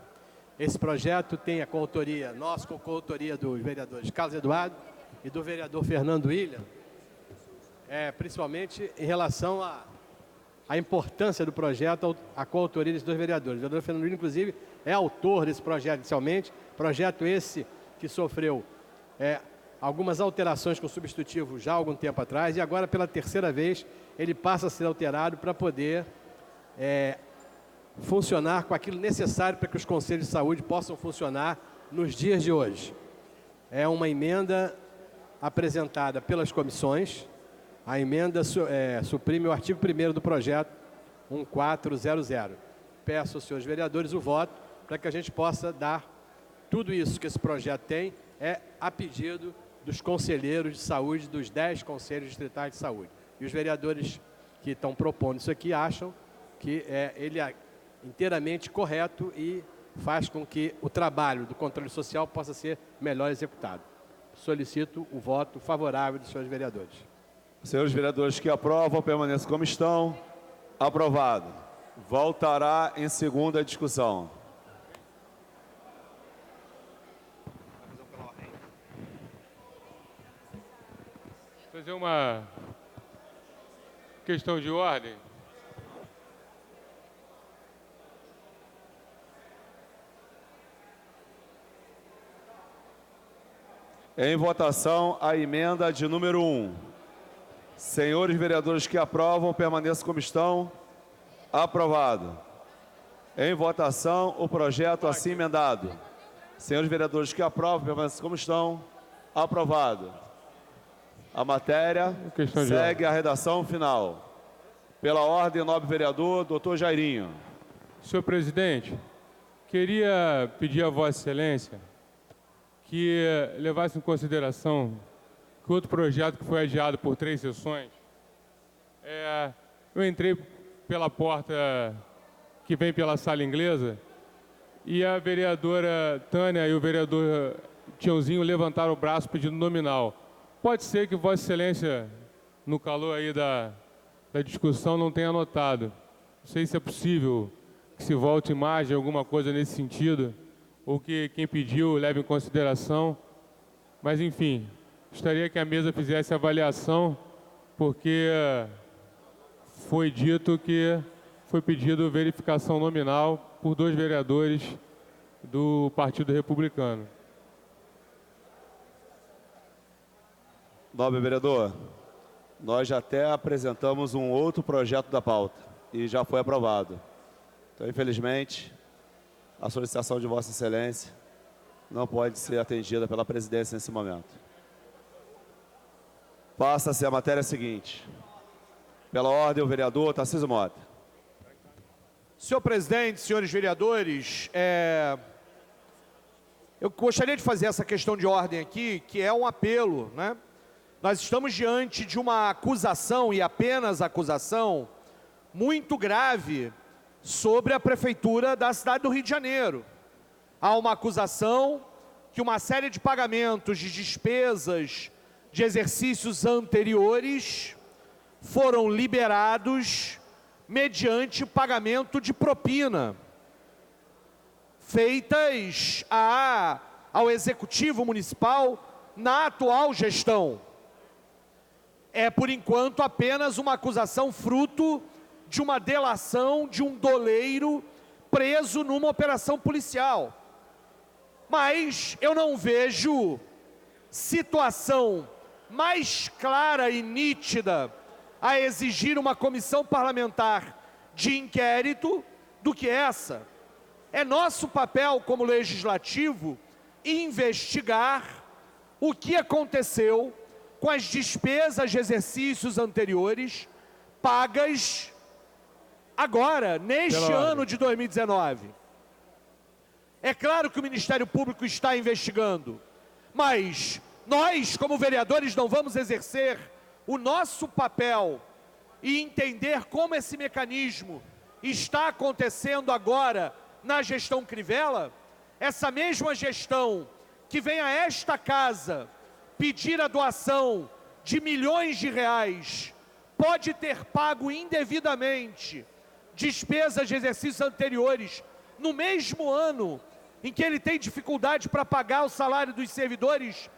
esse projeto tem a coautoria, nós com coautoria dos vereadores Carlos Eduardo e do vereador Fernando William, principalmente em relação à importância do projeto, a coautoria desses dois vereadores. O vereador Fernando William, inclusive, é autor desse projeto inicialmente, projeto esse que sofreu algumas alterações com substitutivo já há algum tempo atrás, e agora, pela terceira vez, ele passa a ser alterado para poder funcionar com aquilo necessário para que os conselhos de saúde possam funcionar nos dias de hoje. É uma emenda apresentada pelas comissões. A emenda suprime o artigo 1º do projeto 1400. Peço aos senhores vereadores o voto para que a gente possa dar tudo isso que esse projeto tem a pedido dos conselheiros de saúde dos 10 conselhos distritais de saúde. E os vereadores que estão propondo isso aqui acham que ele é inteiramente correto e faz com que o trabalho do controle social possa ser melhor executado. Solicito o voto favorável dos senhores vereadores. Senhores vereadores que aprovam, permaneçam como estão. Aprovado. Voltará em segunda discussão. Fazer uma questão de ordem. Em votação, a emenda de número 1. Senhores vereadores que aprovam, permaneçam como estão. Aprovado. Em votação, o projeto assim emendado. Senhores vereadores que aprovam, permaneçam como estão. Aprovado. A matéria segue a redação final. Pela ordem, nobre vereador, doutor Jairinho. Senhor presidente, queria pedir a Vossa Excelência que levasse em consideração que outro projeto que foi adiado por 3 sessões, eu entrei pela porta que vem pela sala inglesa e a vereadora Tânia e o vereador Tiãozinho levantaram o braço pedindo nominal. Pode ser que Vossa Excelência, no calor aí da discussão, não tenha notado. Não sei se é possível que se volte imagem, alguma coisa nesse sentido, ou que quem pediu leve em consideração. Mas, enfim, gostaria que a mesa fizesse avaliação, porque foi dito que foi pedido verificação nominal por 2 vereadores do Partido Republicano. Nobre vereador, nós já até apresentamos um outro projeto da pauta e já foi aprovado. Então, infelizmente, a solicitação de Vossa Excelência não pode ser atendida pela presidência nesse momento. Passa-se a matéria seguinte. Pela ordem, o vereador Tarcísio Mota. Senhor presidente, senhores vereadores, eu gostaria de fazer essa questão de ordem aqui, que é um apelo, né? Nós estamos diante de uma acusação, e apenas acusação, muito grave sobre a prefeitura da cidade do Rio de Janeiro. Há uma acusação que uma série de pagamentos de despesas de exercícios anteriores foram liberados mediante pagamento de propina, feitas ao Executivo Municipal na atual gestão. É, por enquanto, apenas uma acusação fruto de uma delação de um doleiro preso numa operação policial. Mas eu não vejo situação mais clara e nítida a exigir uma comissão parlamentar de inquérito do que essa. É nosso papel como legislativo investigar o que aconteceu com as despesas de exercícios anteriores pagas agora, neste ano de 2019. É claro que o Ministério Público está investigando, mas nós, como vereadores, não vamos exercer o nosso papel e entender como esse mecanismo está acontecendo agora na gestão Crivella. Essa mesma gestão que vem a esta casa pedir a doação de milhões de reais pode ter pago indevidamente despesas de exercícios anteriores no mesmo ano em que ele tem dificuldade para pagar o salário dos servidores,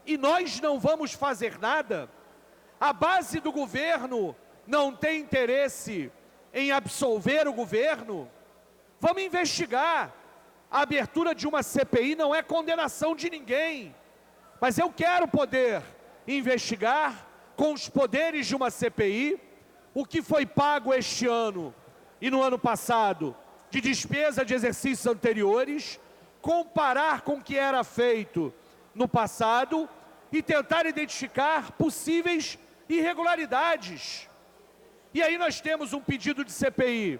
e nós não vamos fazer nada. A base do governo não tem interesse em absolver o governo. Vamos investigar. A abertura de uma CPI não é condenação de ninguém, mas eu quero poder investigar com os poderes de uma CPI o que foi pago este ano e no ano passado de despesa de exercícios anteriores, comparar com o que era feito no passado e tentar identificar possíveis irregularidades. E aí nós temos um pedido de CPI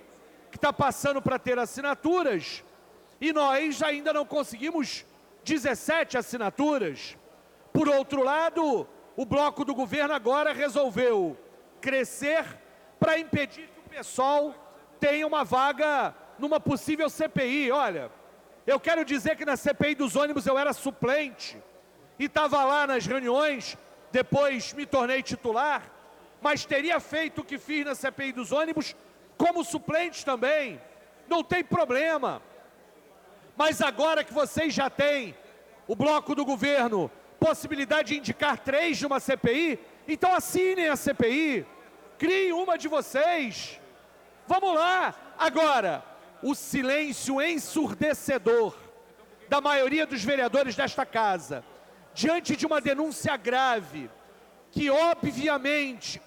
que está passando para ter assinaturas, e nós ainda não conseguimos 17 assinaturas. Por outro lado, o bloco do governo agora resolveu crescer para impedir que o PSOL tenha uma vaga numa possível CPI. Olha, eu quero dizer que na CPI dos ônibus eu era suplente e estava lá nas reuniões, depois me tornei titular, mas teria feito o que fiz na CPI dos ônibus como suplente também, não tem problema. Mas agora que vocês já têm, o bloco do governo, possibilidade de indicar 3 de uma CPI, então assinem a CPI, criem uma de vocês, vamos lá. Agora, o silêncio ensurdecedor da maioria dos vereadores desta casa, diante de uma denúncia grave, que obviamente,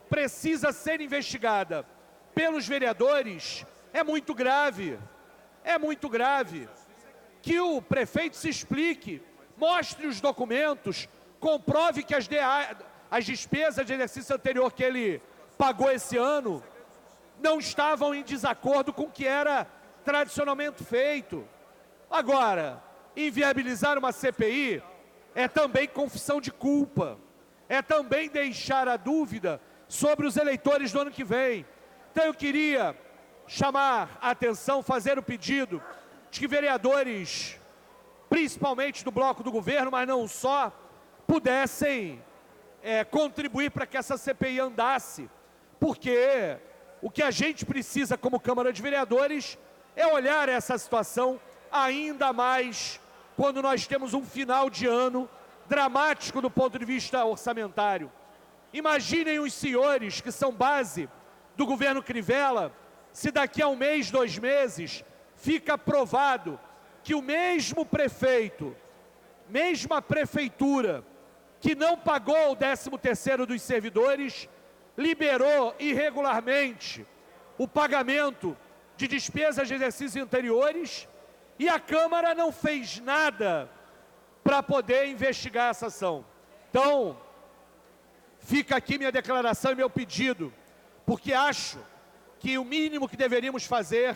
precisa ser investigada pelos vereadores, é muito grave. É muito grave. Que o prefeito se explique, mostre os documentos, comprove que as despesas de exercício anterior que ele pagou esse ano não estavam em desacordo com o que era tradicionalmente feito. Agora, inviabilizar uma CPI é também confissão de culpa, é também deixar a dúvida sobre os eleitores do ano que vem. Então eu queria chamar a atenção, fazer o pedido de que vereadores, principalmente do bloco do governo, mas não só, pudessem contribuir para que essa CPI andasse, porque o que a gente precisa como Câmara de Vereadores é olhar essa situação ainda mais quando nós temos um final de ano dramático do ponto de vista orçamentário. Imaginem os senhores que são base do governo Crivella, se daqui a um mês, 2 meses, fica provado que o mesmo prefeito, mesma prefeitura, que não pagou o 13º dos servidores, liberou irregularmente o pagamento de despesas de exercícios anteriores, e a Câmara não fez nada para poder investigar essa ação. Então, fica aqui minha declaração e meu pedido, porque acho que o mínimo que deveríamos fazer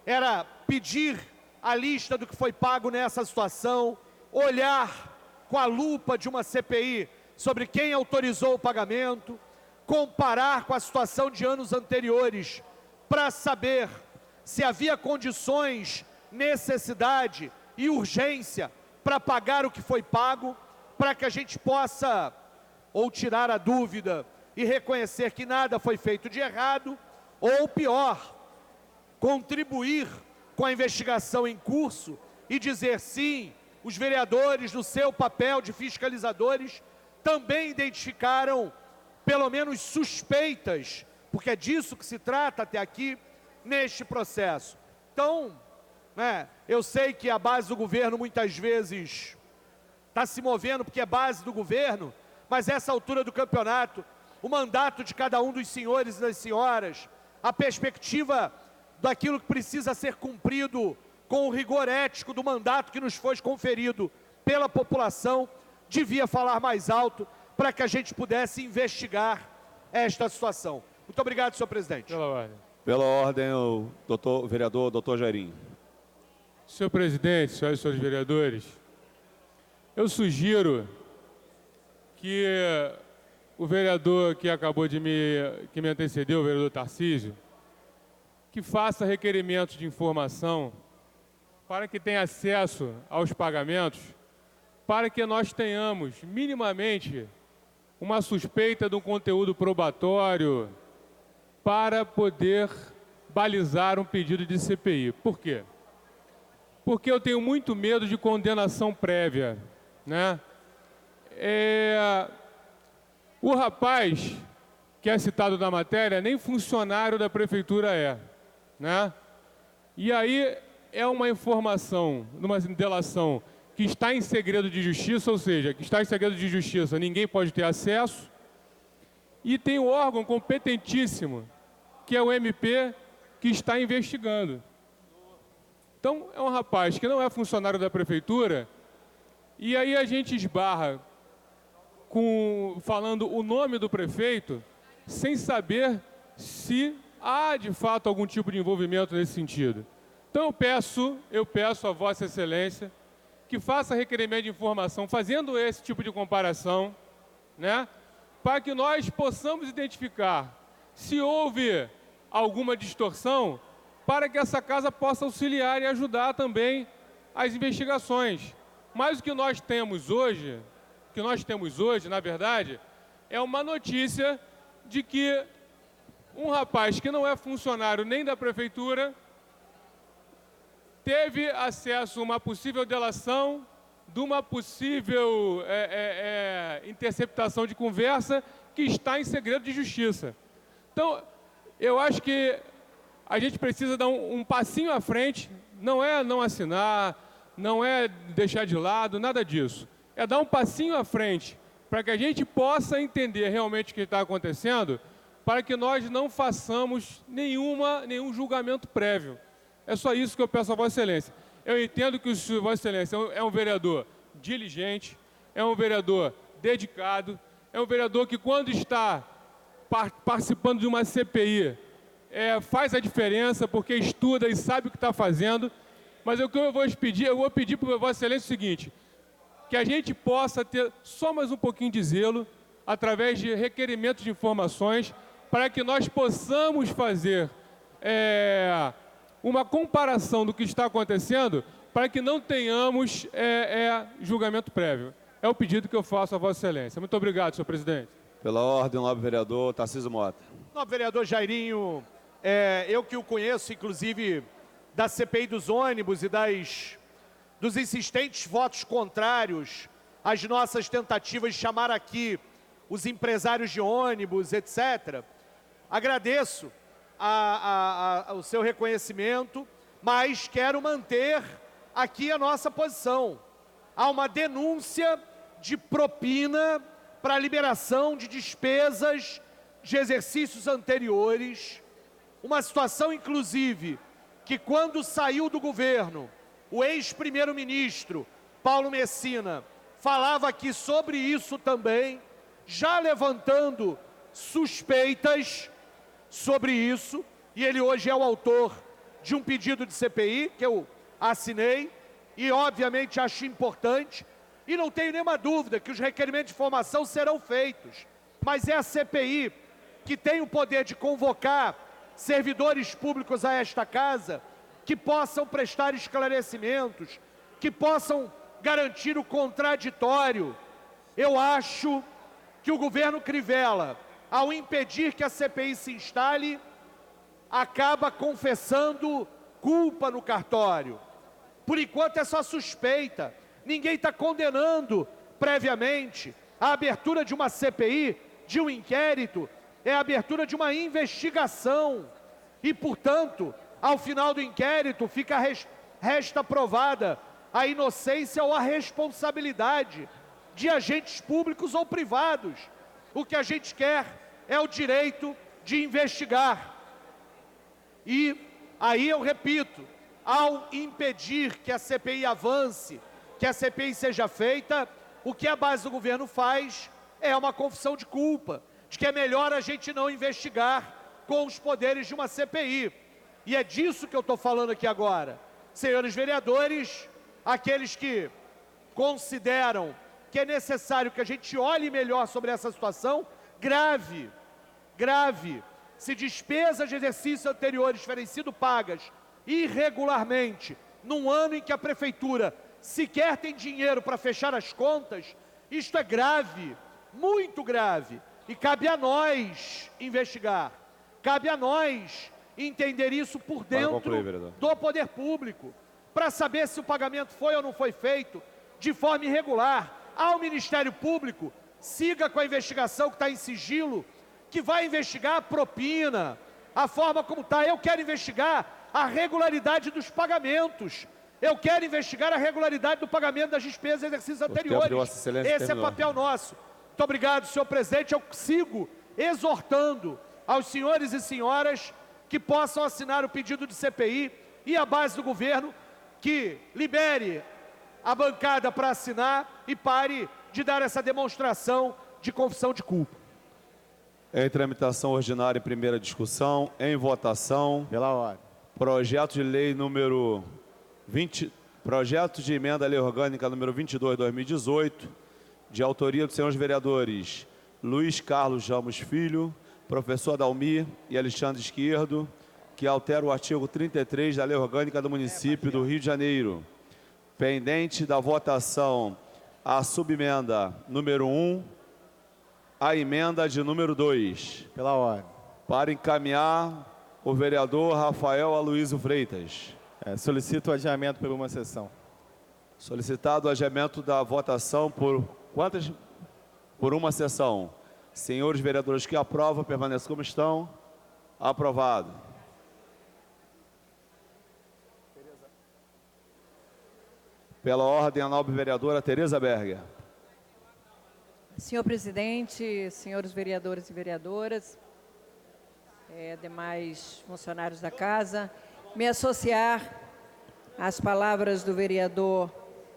era pedir a lista do que foi pago nessa situação, olhar com a lupa de uma CPI sobre quem autorizou o pagamento, comparar com a situação de anos anteriores para saber se havia condições, necessidade e urgência para pagar o que foi pago, para que a gente possa ou tirar a dúvida e reconhecer que nada foi feito de errado, ou pior, contribuir com a investigação em curso e dizer sim, os vereadores no seu papel de fiscalizadores também identificaram pelo menos suspeitas, porque é disso que se trata até aqui neste processo. Então, eu sei que a base do governo muitas vezes está se movendo porque é base do governo, mas essa altura do campeonato, o mandato de cada um dos senhores e das senhoras, a perspectiva daquilo que precisa ser cumprido com o rigor ético do mandato que nos foi conferido pela população, devia falar mais alto para que a gente pudesse investigar esta situação. Muito obrigado, senhor presidente. Pela ordem. Pela ordem, o vereador doutor Jairinho. Senhor presidente, senhoras e senhores vereadores, eu sugiro que o vereador que acabou de que me antecedeu, o vereador Tarcísio, que faça requerimentos de informação para que tenha acesso aos pagamentos, para que nós tenhamos minimamente uma suspeita de um conteúdo probatório para poder balizar um pedido de CPI. Por quê? Porque eu tenho muito medo de condenação prévia, né? O rapaz que é citado na matéria nem funcionário da prefeitura é, né? E aí é uma informação, numa delação que está em segredo de justiça, ou seja, que está em segredo de justiça, ninguém pode ter acesso, e tem o órgão competentíssimo, que é o MP, que está investigando. Então, é um rapaz que não é funcionário da prefeitura, e aí a gente esbarra falando o nome do prefeito, sem saber se há, de fato, algum tipo de envolvimento nesse sentido. Então, eu peço a Vossa Excelência que faça requerimento de informação, fazendo esse tipo de comparação, né, para que nós possamos identificar se houve alguma distorção, para que essa casa possa auxiliar e ajudar também as investigações. Mas o que nós temos hoje, na verdade, é uma notícia de que um rapaz que não é funcionário nem da prefeitura teve acesso a uma possível delação, de uma possível interceptação de conversa que está em segredo de justiça. Então, eu acho que a gente precisa dar um passinho à frente, não é não assinar, não é deixar de lado, nada disso. É dar um passinho à frente para que a gente possa entender realmente o que está acontecendo, para que nós não façamos nenhum julgamento prévio. É só isso que eu peço a Vossa Excelência. Eu entendo que Vossa Excelência é um vereador diligente, é um vereador dedicado, é um vereador que, quando está participando de uma CPI, faz a diferença, porque estuda e sabe o que está fazendo. Mas o que eu vou pedir para Vossa Excelência o seguinte, que a gente possa ter só mais um pouquinho de zelo, através de requerimentos de informações, para que nós possamos fazer uma comparação do que está acontecendo, para que não tenhamos julgamento prévio. É o pedido que eu faço a Vossa Excelência. Muito obrigado, senhor presidente. Pela ordem, nobre vereador Tarcísio Mota. Nobre vereador Jairinho, eu que o conheço, inclusive, da CPI dos ônibus e dos insistentes votos contrários às nossas tentativas de chamar aqui os empresários de ônibus, etc. Agradeço o seu reconhecimento, mas quero manter aqui a nossa posição. Há uma denúncia de propina para liberação de despesas de exercícios anteriores, uma situação, inclusive, que quando saiu do governo, o ex-primeiro-ministro Paulo Messina falava aqui sobre isso também, já levantando suspeitas sobre isso, e ele hoje é o autor de um pedido de CPI, que eu assinei, e obviamente acho importante, e não tenho nenhuma dúvida que os requerimentos de informação serão feitos, mas é a CPI que tem o poder de convocar servidores públicos a esta casa, que possam prestar esclarecimentos, que possam garantir o contraditório. Eu acho que o governo Crivella, ao impedir que a CPI se instale, acaba confessando culpa no cartório. Por enquanto é só suspeita. Ninguém está condenando previamente. A abertura de uma CPI, de um inquérito, é a abertura de uma investigação. E, portanto, ao final do inquérito, resta provada a inocência ou a responsabilidade de agentes públicos ou privados. O que a gente quer é o direito de investigar. E aí eu repito, ao impedir que a CPI avance, que a CPI seja feita, o que a base do governo faz é uma confissão de culpa, de que é melhor a gente não investigar com os poderes de uma CPI. E é disso que eu estou falando aqui agora. Senhores vereadores, aqueles que consideram que é necessário que a gente olhe melhor sobre essa situação, grave, se despesas de exercícios anteriores tiverem sido pagas irregularmente, num ano em que a prefeitura sequer tem dinheiro para fechar as contas, isto é grave, muito grave, e cabe a nós investigar, cabe a nós entender isso por dentro do poder público, para saber se o pagamento foi ou não foi feito de forma irregular. Ao Ministério Público, siga com a investigação que está em sigilo, que vai investigar a propina, a forma como está. Eu quero investigar a regularidade dos pagamentos. Eu quero investigar a regularidade do pagamento das despesas de exercícios anteriores. Esse é papel nosso. Muito obrigado, senhor presidente. Eu sigo exortando aos senhores e senhoras que possam assinar o pedido de CPI e a base do governo que libere a bancada para assinar e pare de dar essa demonstração de confissão de culpa. Em tramitação ordinária em primeira discussão, em votação. Pela ordem. Projeto de lei número 20, projeto de emenda à lei orgânica número 22/2018, de autoria dos senhores vereadores Luiz Carlos Ramos Filho, professor Dalmir e Alexandre Esquerdo, que altera o artigo 33 da lei orgânica do município do Rio de Janeiro. Pendente da votação a subemenda número 1, a emenda de número 2. Pela ordem. Para encaminhar o vereador Rafael Aloysio Freitas. Solicito o adiamento por uma sessão. Solicitado o adiamento da votação por quantas? Por uma sessão. Senhores vereadores que aprovam, permaneçam como estão. Aprovado. Pela ordem, a nobre vereadora Tereza Berger. Senhor presidente, senhores vereadores e vereadoras, demais funcionários da casa, me associar às palavras do vereador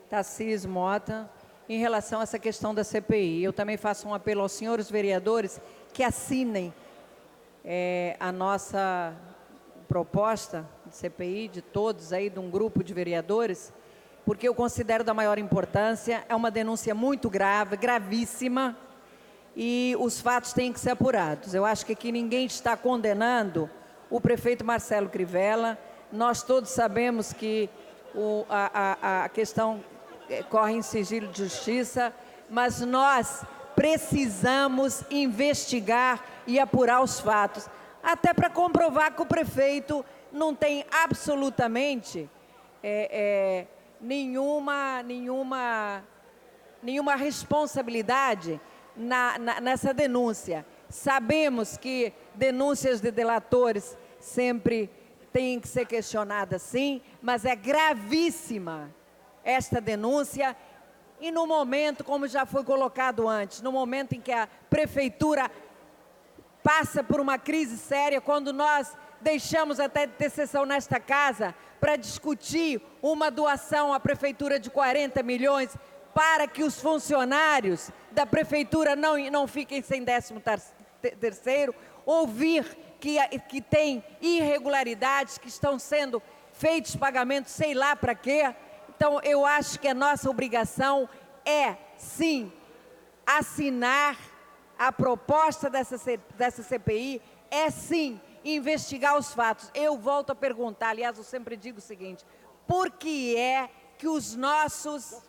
Tarcísio Mota em relação a essa questão da CPI. Eu também faço um apelo aos senhores vereadores que assinem a nossa proposta de CPI, de todos aí, de um grupo de vereadores, porque eu considero da maior importância, é uma denúncia muito grave, gravíssima, e os fatos têm que ser apurados. Eu acho que aqui ninguém está condenando o prefeito Marcelo Crivella. Nós todos sabemos que a questão corre em sigilo de justiça, mas nós precisamos investigar e apurar os fatos, até para comprovar que o prefeito não tem absolutamente nenhuma responsabilidade nessa denúncia. Sabemos que denúncias de delatores sempre têm que ser questionadas, sim, mas é gravíssima esta denúncia. E no momento, como já foi colocado antes, no momento em que a prefeitura passa por uma crise séria, quando nós deixamos até de ter sessão nesta casa para discutir uma doação à prefeitura de 40 milhões para que os funcionários da prefeitura não fiquem sem 13º, ouvir que tem irregularidades, que estão sendo feitos pagamentos, sei lá para quê. Então, eu acho que a nossa obrigação é, sim, assinar a proposta dessa CPI, é, sim, investigar os fatos. Eu volto a perguntar, aliás, eu sempre digo o seguinte, por que é que os nossos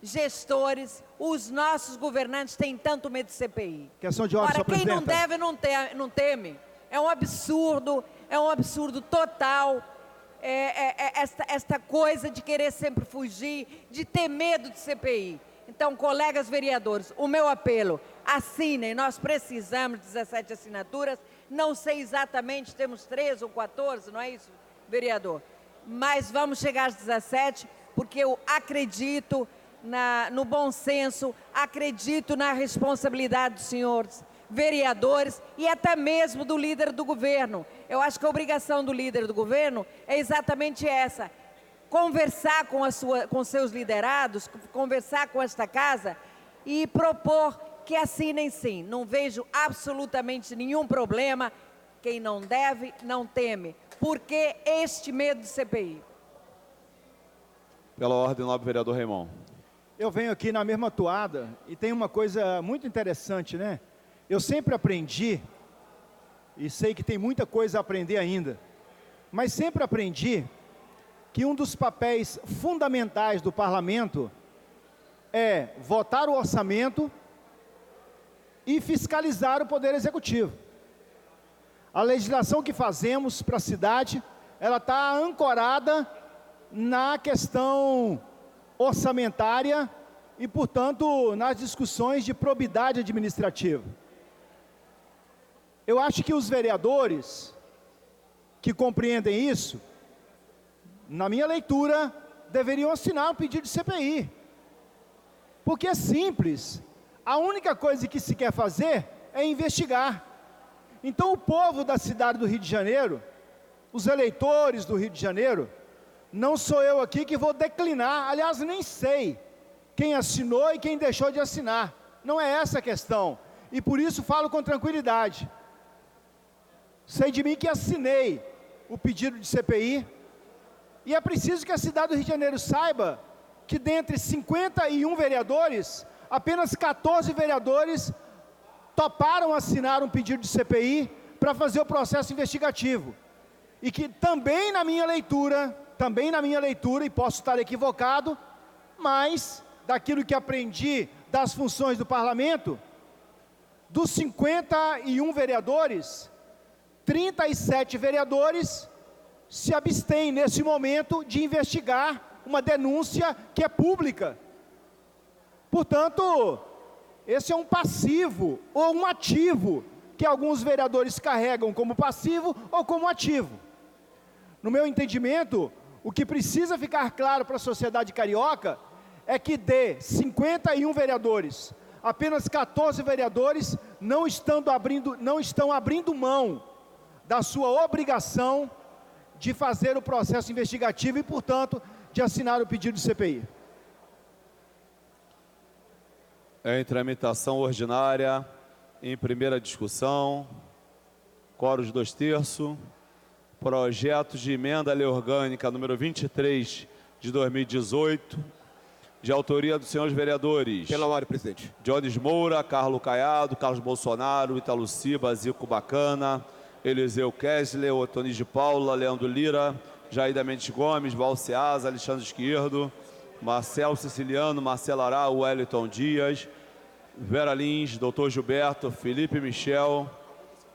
gestores, os nossos governantes têm tanto medo de CPI? Questão de ordem, Ora, quem não deve não teme. É um absurdo total. Esta coisa de querer sempre fugir, de ter medo de CPI. Então, colegas vereadores, o meu apelo, assinem, nós precisamos de 17 assinaturas, não sei exatamente, temos 13 ou 14, não é isso, vereador? Mas vamos chegar às 17, porque eu acredito no bom senso, acredito na responsabilidade dos senhores vereadores e até mesmo do líder do governo. Eu acho que a obrigação do líder do governo é exatamente essa, conversar com seus liderados, conversar com esta casa e propor que assinem sim. Não vejo absolutamente nenhum problema. Quem não deve, não teme. Por que este medo de CPI? Pela ordem, nobre vereador Raimon. Eu venho aqui na mesma toada e tem uma coisa muito interessante, né? Eu sempre aprendi, e sei que tem muita coisa a aprender ainda, mas sempre aprendi que um dos papéis fundamentais do parlamento é votar o orçamento e fiscalizar o poder executivo. A legislação que fazemos para a cidade, ela está ancorada na questão orçamentária e, portanto, nas discussões de probidade administrativa. Eu acho que os vereadores que compreendem isso, na minha leitura, deveriam assinar um pedido de CPI. Porque é simples. A única coisa que se quer fazer é investigar. Então, o povo da cidade do Rio de Janeiro, os eleitores do Rio de Janeiro, não sou eu aqui que vou declinar, aliás, nem sei quem assinou e quem deixou de assinar. Não é essa a questão. E por isso falo com tranquilidade. Sei de mim que assinei o pedido de CPI, e é preciso que a cidade do Rio de Janeiro saiba que dentre 51 vereadores, apenas 14 vereadores toparam assinar um pedido de CPI para fazer o processo investigativo. E que também na minha leitura, e posso estar equivocado, mas daquilo que aprendi das funções do parlamento, dos 51 vereadores, 37 vereadores se abstêm nesse momento de investigar uma denúncia que é pública. Portanto, esse é um passivo ou um ativo que alguns vereadores carregam como passivo ou como ativo. No meu entendimento, o que precisa ficar claro para a sociedade carioca é que de 51 vereadores, apenas 14 vereadores não estão abrindo mão da sua obrigação de fazer o processo investigativo e, portanto, de assinar o pedido de CPI. Em tramitação ordinária, em primeira discussão, quórum de 2/3, projeto de emenda à lei orgânica número 23 de 2018, de autoria dos senhores vereadores. Pela ordem, presidente. Jones Moura, Carlos Caiado, Carlos Bolsonaro, Italuci, Zico Bacana, Eliseu Kessler, Otonis de Paula, Leandro Lira, Jair Mendes Gomes, Valceasa, Alexandre Esquerdo, Marcelo Siciliano, Marcelo Ará, Wellington Dias, Vera Lins, Dr. Gilberto, Felipe Michel,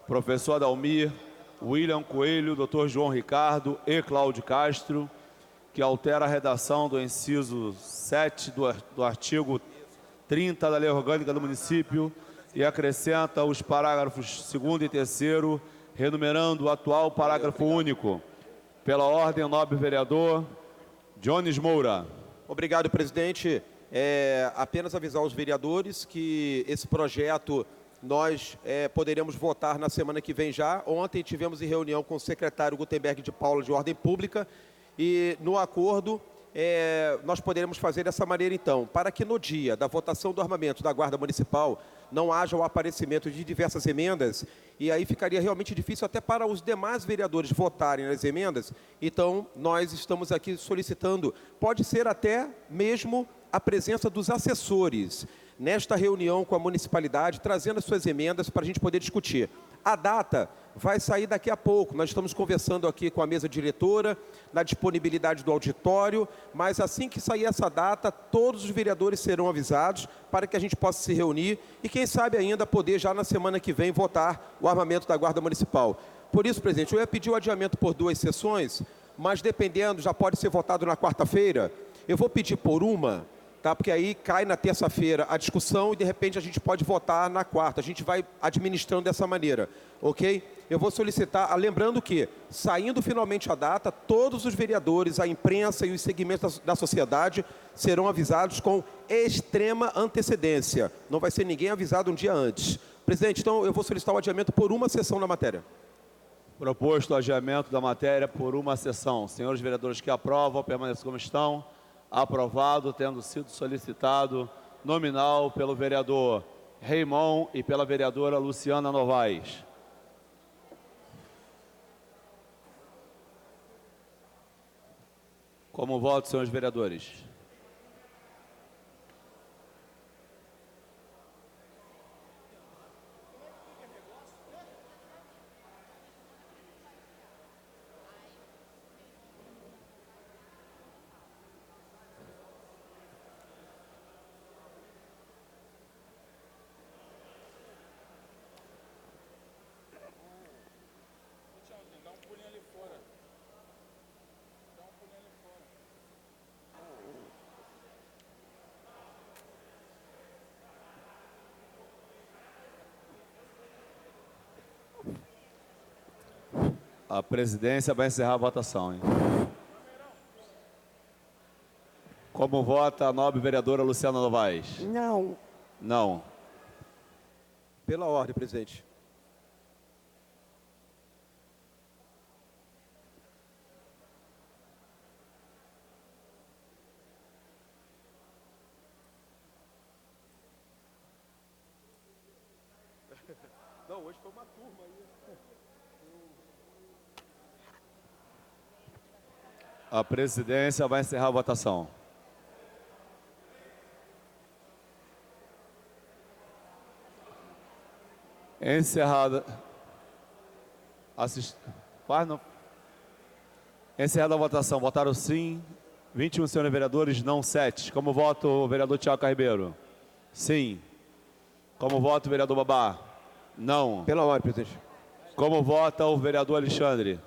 Professor Adalmir, William Coelho, Dr. João Ricardo e Cláudio Castro, que altera a redação do inciso 7 do artigo 30 da Lei Orgânica do Município e acrescenta os parágrafos 2º e 3º, renumerando o atual parágrafo único. Pela ordem, nobre vereador Jones Moura. Obrigado, presidente. Apenas avisar os vereadores que esse projeto nós poderemos votar na semana que vem já. Ontem tivemos em reunião com o secretário Gutenberg de Paula de Ordem Pública e no acordo nós poderemos fazer dessa maneira, então, para que no dia da votação do armamento da Guarda Municipal não haja o aparecimento de diversas emendas, e aí ficaria realmente difícil até para os demais vereadores votarem nas emendas. Então, nós estamos aqui solicitando, pode ser até mesmo a presença dos assessores nesta reunião com a municipalidade, trazendo as suas emendas para a gente poder discutir. A data vai sair daqui a pouco, nós estamos conversando aqui com a mesa diretora, na disponibilidade do auditório, mas assim que sair essa data, todos os vereadores serão avisados para que a gente possa se reunir e, quem sabe ainda, poder já na semana que vem votar o armamento da Guarda Municipal. Por isso, presidente, eu ia pedir o adiamento por 2 sessões, mas dependendo, já pode ser votado na quarta-feira. Eu vou pedir por uma, tá? Porque aí cai na terça-feira a discussão e, de repente, a gente pode votar na quarta. A gente vai administrando dessa maneira, ok? Eu vou solicitar, lembrando que, saindo finalmente a data, todos os vereadores, a imprensa e os segmentos da sociedade serão avisados com extrema antecedência. Não vai ser ninguém avisado um dia antes. Presidente, então, eu vou solicitar o adiamento por uma sessão na matéria. Proposto o adiamento da matéria por uma sessão. Senhores vereadores que aprovam, permaneçam como estão. Aprovado, tendo sido solicitado nominal pelo vereador Raimon e pela vereadora Luciana Novaes. Como voto, senhores vereadores? A presidência vai encerrar a votação, hein? Como vota a nobre vereadora Luciana Novaes? Não. Não. Pela ordem, presidente. Não, hoje foi uma turma aí. A presidência vai encerrar a votação. Encerrada. Encerrada a votação. Votaram sim 21 senhores vereadores, não 7. Como voto o vereador Tiago Carribeiro? Sim. Como voto o vereador Babá? Não. Pela ordem, presidente. Como vota o vereador Alexandre?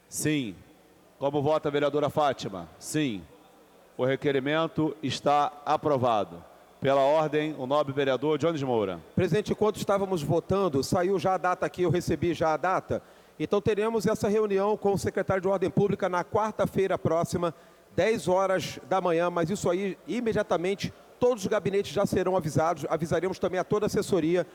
Sim. Como vota a vereadora Fátima? Sim. O requerimento está aprovado. Pela ordem, o nobre vereador Jones Moura. Presidente, enquanto estávamos votando, saiu já a data aqui, eu recebi já a data. Então teremos essa reunião com o secretário de Ordem Pública na quarta-feira próxima, 10 horas da manhã, mas isso aí, imediatamente, todos os gabinetes já serão avisados, avisaremos também a toda a assessoria.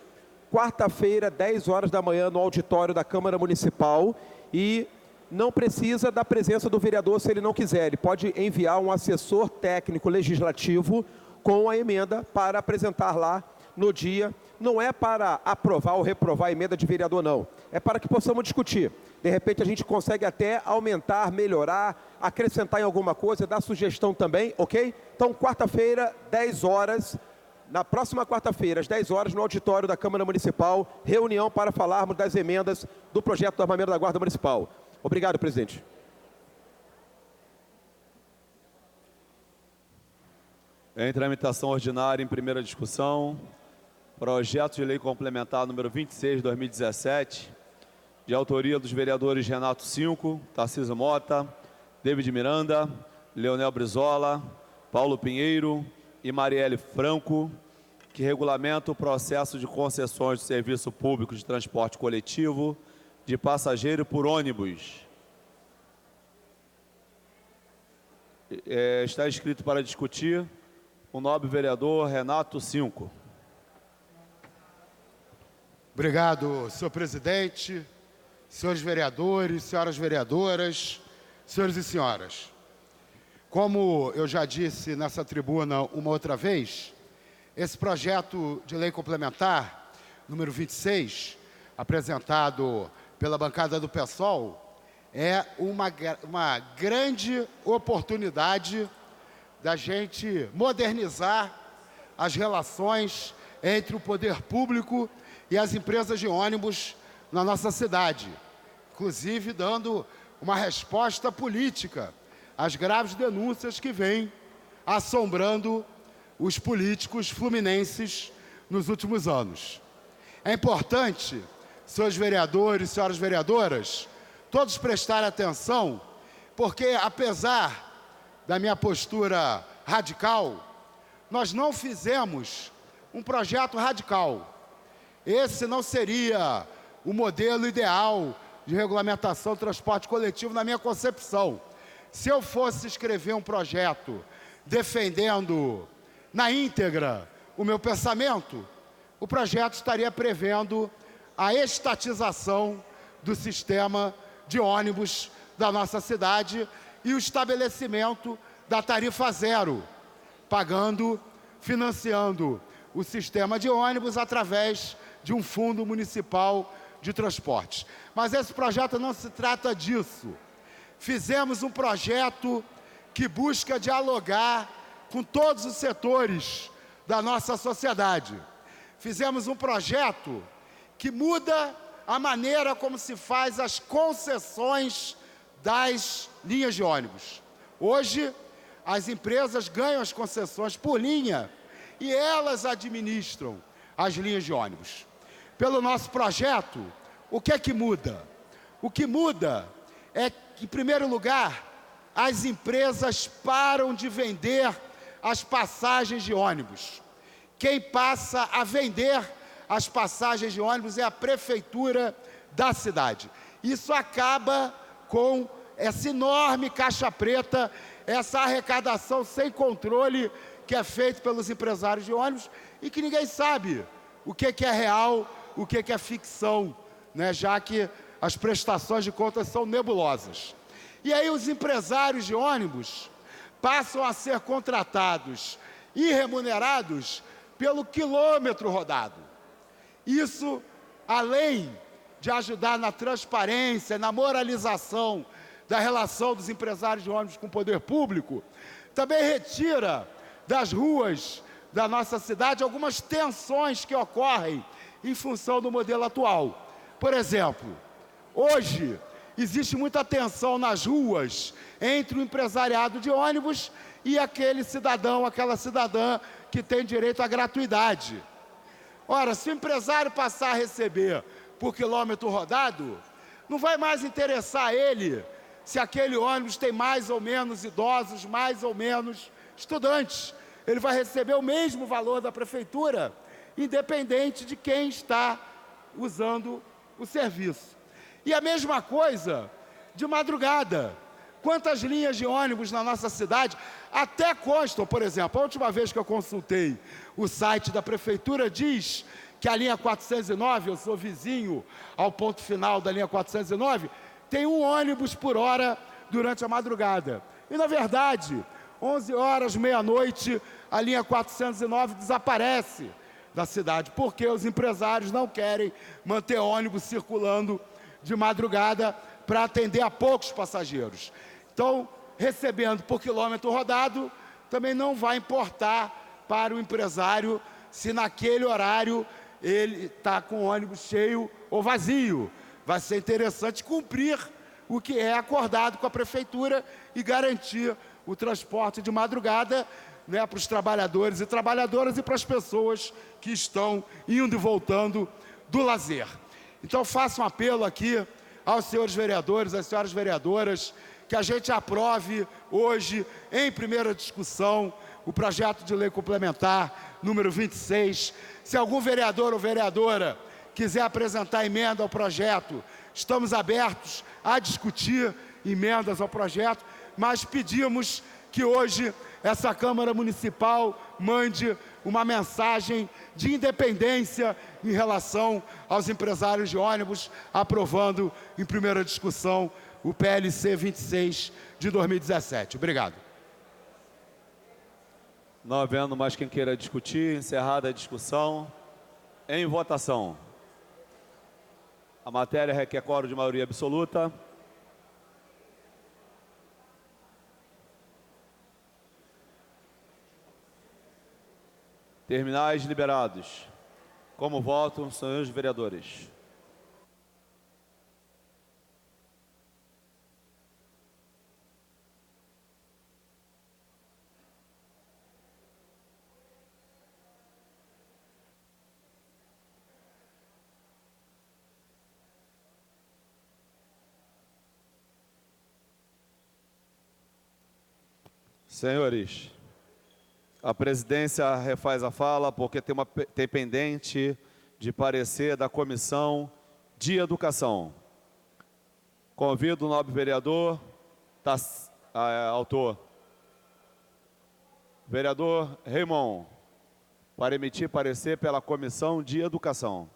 Quarta-feira, 10 horas da manhã, no auditório da Câmara Municipal, e não precisa da presença do vereador se ele não quiser. Ele pode enviar um assessor técnico legislativo com a emenda para apresentar lá no dia. Não é para aprovar ou reprovar a emenda de vereador, não. É para que possamos discutir. De repente a gente consegue até aumentar, melhorar, acrescentar em alguma coisa, dar sugestão também, ok? Então, quarta-feira, 10 horas, na próxima quarta-feira, às 10 horas, no auditório da Câmara Municipal, reunião para falarmos das emendas do projeto do armamento da Guarda Municipal. Obrigado, presidente. Em tramitação ordinária, em primeira discussão, projeto de lei complementar número 26, de 2017, de autoria dos vereadores Renato Cinco, Tarcísio Mota, David Miranda, Leonel Brizola, Paulo Pinheiro e Marielle Franco, que regulamenta o processo de concessões de serviço público de transporte coletivo de passageiro por ônibus. Está inscrito para discutir o nobre vereador Renato Cinco. Obrigado, senhor presidente, senhores vereadores, senhoras vereadoras, senhores e senhoras. Como eu já disse nessa tribuna uma outra vez, esse projeto de lei complementar, número 26, apresentado pela bancada do PSOL, é uma grande oportunidade da gente modernizar as relações entre o poder público e as empresas de ônibus na nossa cidade, inclusive dando uma resposta política às graves denúncias que vêm assombrando os políticos fluminenses nos últimos anos. É importante, senhores vereadores, senhoras vereadoras, todos prestarem atenção, porque apesar da minha postura radical, nós não fizemos um projeto radical. Esse não seria o modelo ideal de regulamentação do transporte coletivo na minha concepção. Se eu fosse escrever um projeto defendendo na íntegra o meu pensamento, o projeto estaria prevendo a estatização do sistema de ônibus da nossa cidade e o estabelecimento da tarifa zero, financiando o sistema de ônibus através de um fundo municipal de transportes. Mas esse projeto não se trata disso. Fizemos um projeto que busca dialogar com todos os setores da nossa sociedade. Fizemos um projeto que muda a maneira como se faz as concessões das linhas de ônibus. Hoje, as empresas ganham as concessões por linha e elas administram as linhas de ônibus. Pelo nosso projeto, o que é que muda? O que muda é que, em primeiro lugar, as empresas param de vender as passagens de ônibus. Quem passa a vender as passagens de ônibus é a prefeitura da cidade. Isso acaba com essa enorme caixa preta, essa arrecadação sem controle que é feita pelos empresários de ônibus e que ninguém sabe o que é real, o que é ficção, né? Já que as prestações de contas são nebulosas. E aí os empresários de ônibus passam a ser contratados e remunerados pelo quilômetro rodado. Isso, além de ajudar na transparência, na moralização da relação dos empresários de ônibus com o poder público, também retira das ruas da nossa cidade algumas tensões que ocorrem em função do modelo atual. Por exemplo, hoje existe muita tensão nas ruas entre o empresariado de ônibus e aquele cidadão, aquela cidadã que tem direito à gratuidade. Ora, se o empresário passar a receber por quilômetro rodado, não vai mais interessar ele se aquele ônibus tem mais ou menos idosos, mais ou menos estudantes. Ele vai receber o mesmo valor da prefeitura, independente de quem está usando o serviço. E a mesma coisa de madrugada. Quantas linhas de ônibus na nossa cidade até constam, por exemplo, a última vez que eu consultei o site da prefeitura diz que a linha 409, eu sou vizinho ao ponto final da linha 409, tem 1 ônibus por hora durante a madrugada. E, na verdade, 11 horas, meia-noite, a linha 409 desaparece da cidade, porque os empresários não querem manter ônibus circulando de madrugada para atender a poucos passageiros. Então, recebendo por quilômetro rodado, também não vai importar para o empresário se naquele horário ele está com o ônibus cheio ou vazio. Vai ser interessante cumprir o que é acordado com a prefeitura e garantir o transporte de madrugada, né, para os trabalhadores e trabalhadoras e para as pessoas que estão indo e voltando do lazer. Então, faço um apelo aqui aos senhores vereadores, às senhoras vereadoras, que a gente aprove hoje, em primeira discussão, o projeto de lei complementar número 26. Se algum vereador ou vereadora quiser apresentar emenda ao projeto, estamos abertos a discutir emendas ao projeto, mas pedimos que hoje essa Câmara Municipal mande uma mensagem de independência em relação aos empresários de ônibus, aprovando em primeira discussão o PLC 26 de 2017. Obrigado. Não havendo mais quem queira discutir, encerrada a discussão, em votação. A matéria requer quórum de maioria absoluta. Terminais liberados. Como votam, senhores vereadores? Senhores, a presidência refaz a fala porque tem pendente de parecer da Comissão de Educação. Convido o nobre vereador, autor, vereador Raymond, para emitir parecer pela Comissão de Educação.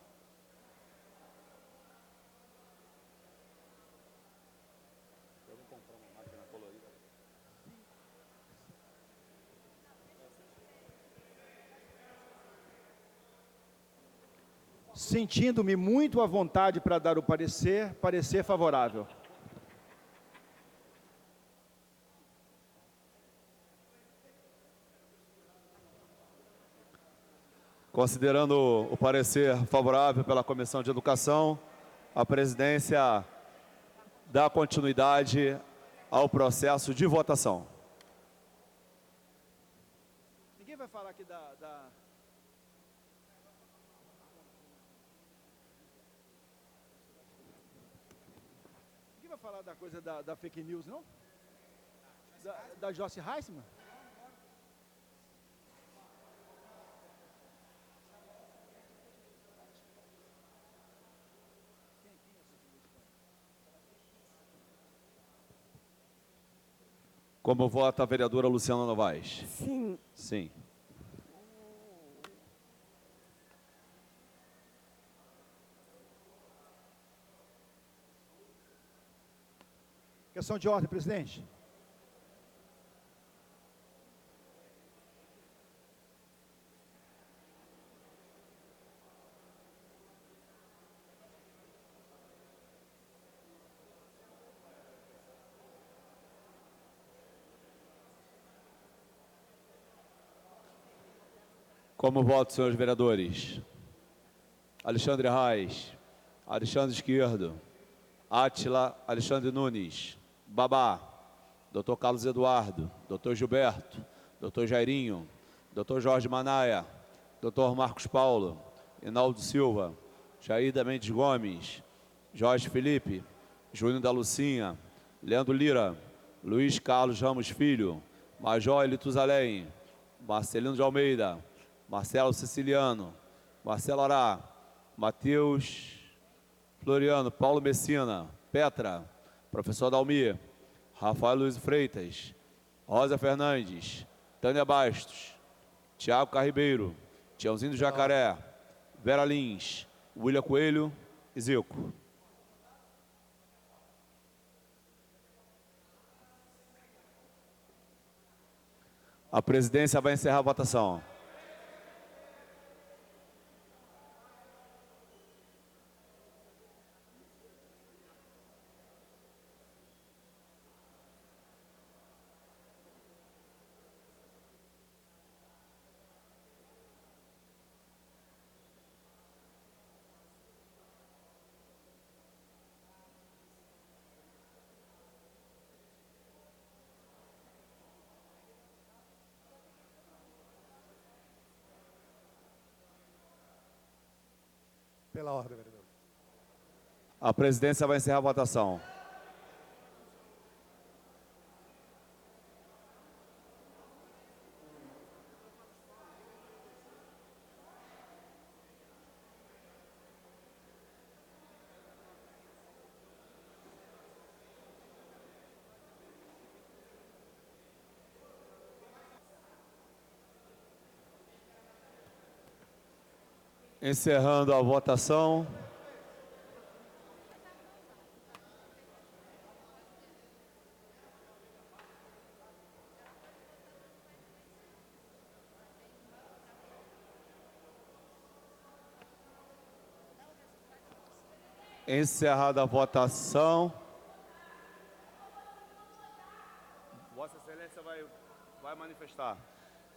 Sentindo-me muito à vontade para dar o parecer favorável. Considerando o parecer favorável pela Comissão de Educação, a presidência dá continuidade ao processo de votação. Ninguém vai falar aqui Ninguém vai falar da coisa da fake news, não? Da Joyce Heisman? Como vota a vereadora Luciana Novaes? Sim. Sim. Questão de ordem, presidente. Como votam, senhores vereadores? Alexandre Reis, Alexandre Esquerdo, Átila Alexandre Nunes, Babá, Dr. Carlos Eduardo, Dr. Gilberto, Dr. Jairinho, Dr. Jorge Manaia, Dr. Marcos Paulo, Hinaldo Silva, Jair Mendes Gomes, Jorge Felipe, Júnior da Lucinha, Leandro Lira, Luiz Carlos Ramos Filho, Major Elituzalém, Marcelino de Almeida, Marcelo Siciliano, Marcelo Ará, Matheus Floriano, Paulo Messina, Petra, Professor Dalmir, Rafael Luiz Freitas, Rosa Fernandes, Tânia Bastos, Tiago Carribeiro, Tiãozinho do Jacaré, Vera Lins, William Coelho e Zico. A presidência vai encerrar a votação. Pela ordem, vereador. A presidência vai encerrar a votação. Encerrando a votação. Encerrada a votação. Vossa Excelência vai manifestar.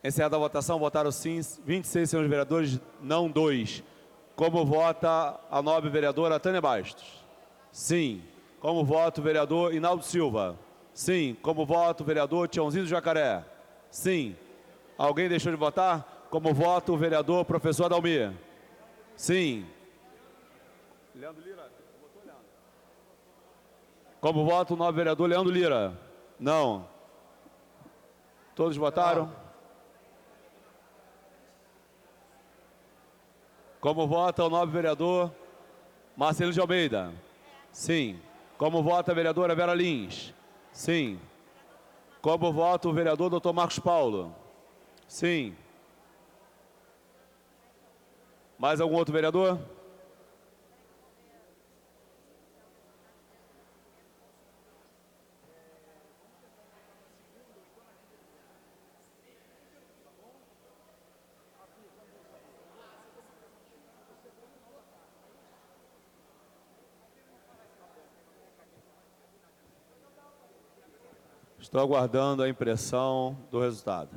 Encerrada a votação, votaram sim 26 senhores vereadores, não 2. Como vota a nobre vereadora Tânia Bastos? Sim. Como vota o vereador Inaldo Silva? Sim. Como vota o vereador Tiãozinho do Jacaré? Sim. Alguém deixou de votar? Como vota o vereador professor Adalmir? Sim. Leandro Lira? Votou Leandro. Como vota o nobre vereador Leandro Lira? Não. Todos votaram? Como vota o nobre vereador Marcelo de Almeida? Sim. Como vota a vereadora Vera Lins? Sim. Como vota o vereador Dr. Marcos Paulo? Sim. Mais algum outro vereador? Estou aguardando a impressão do resultado.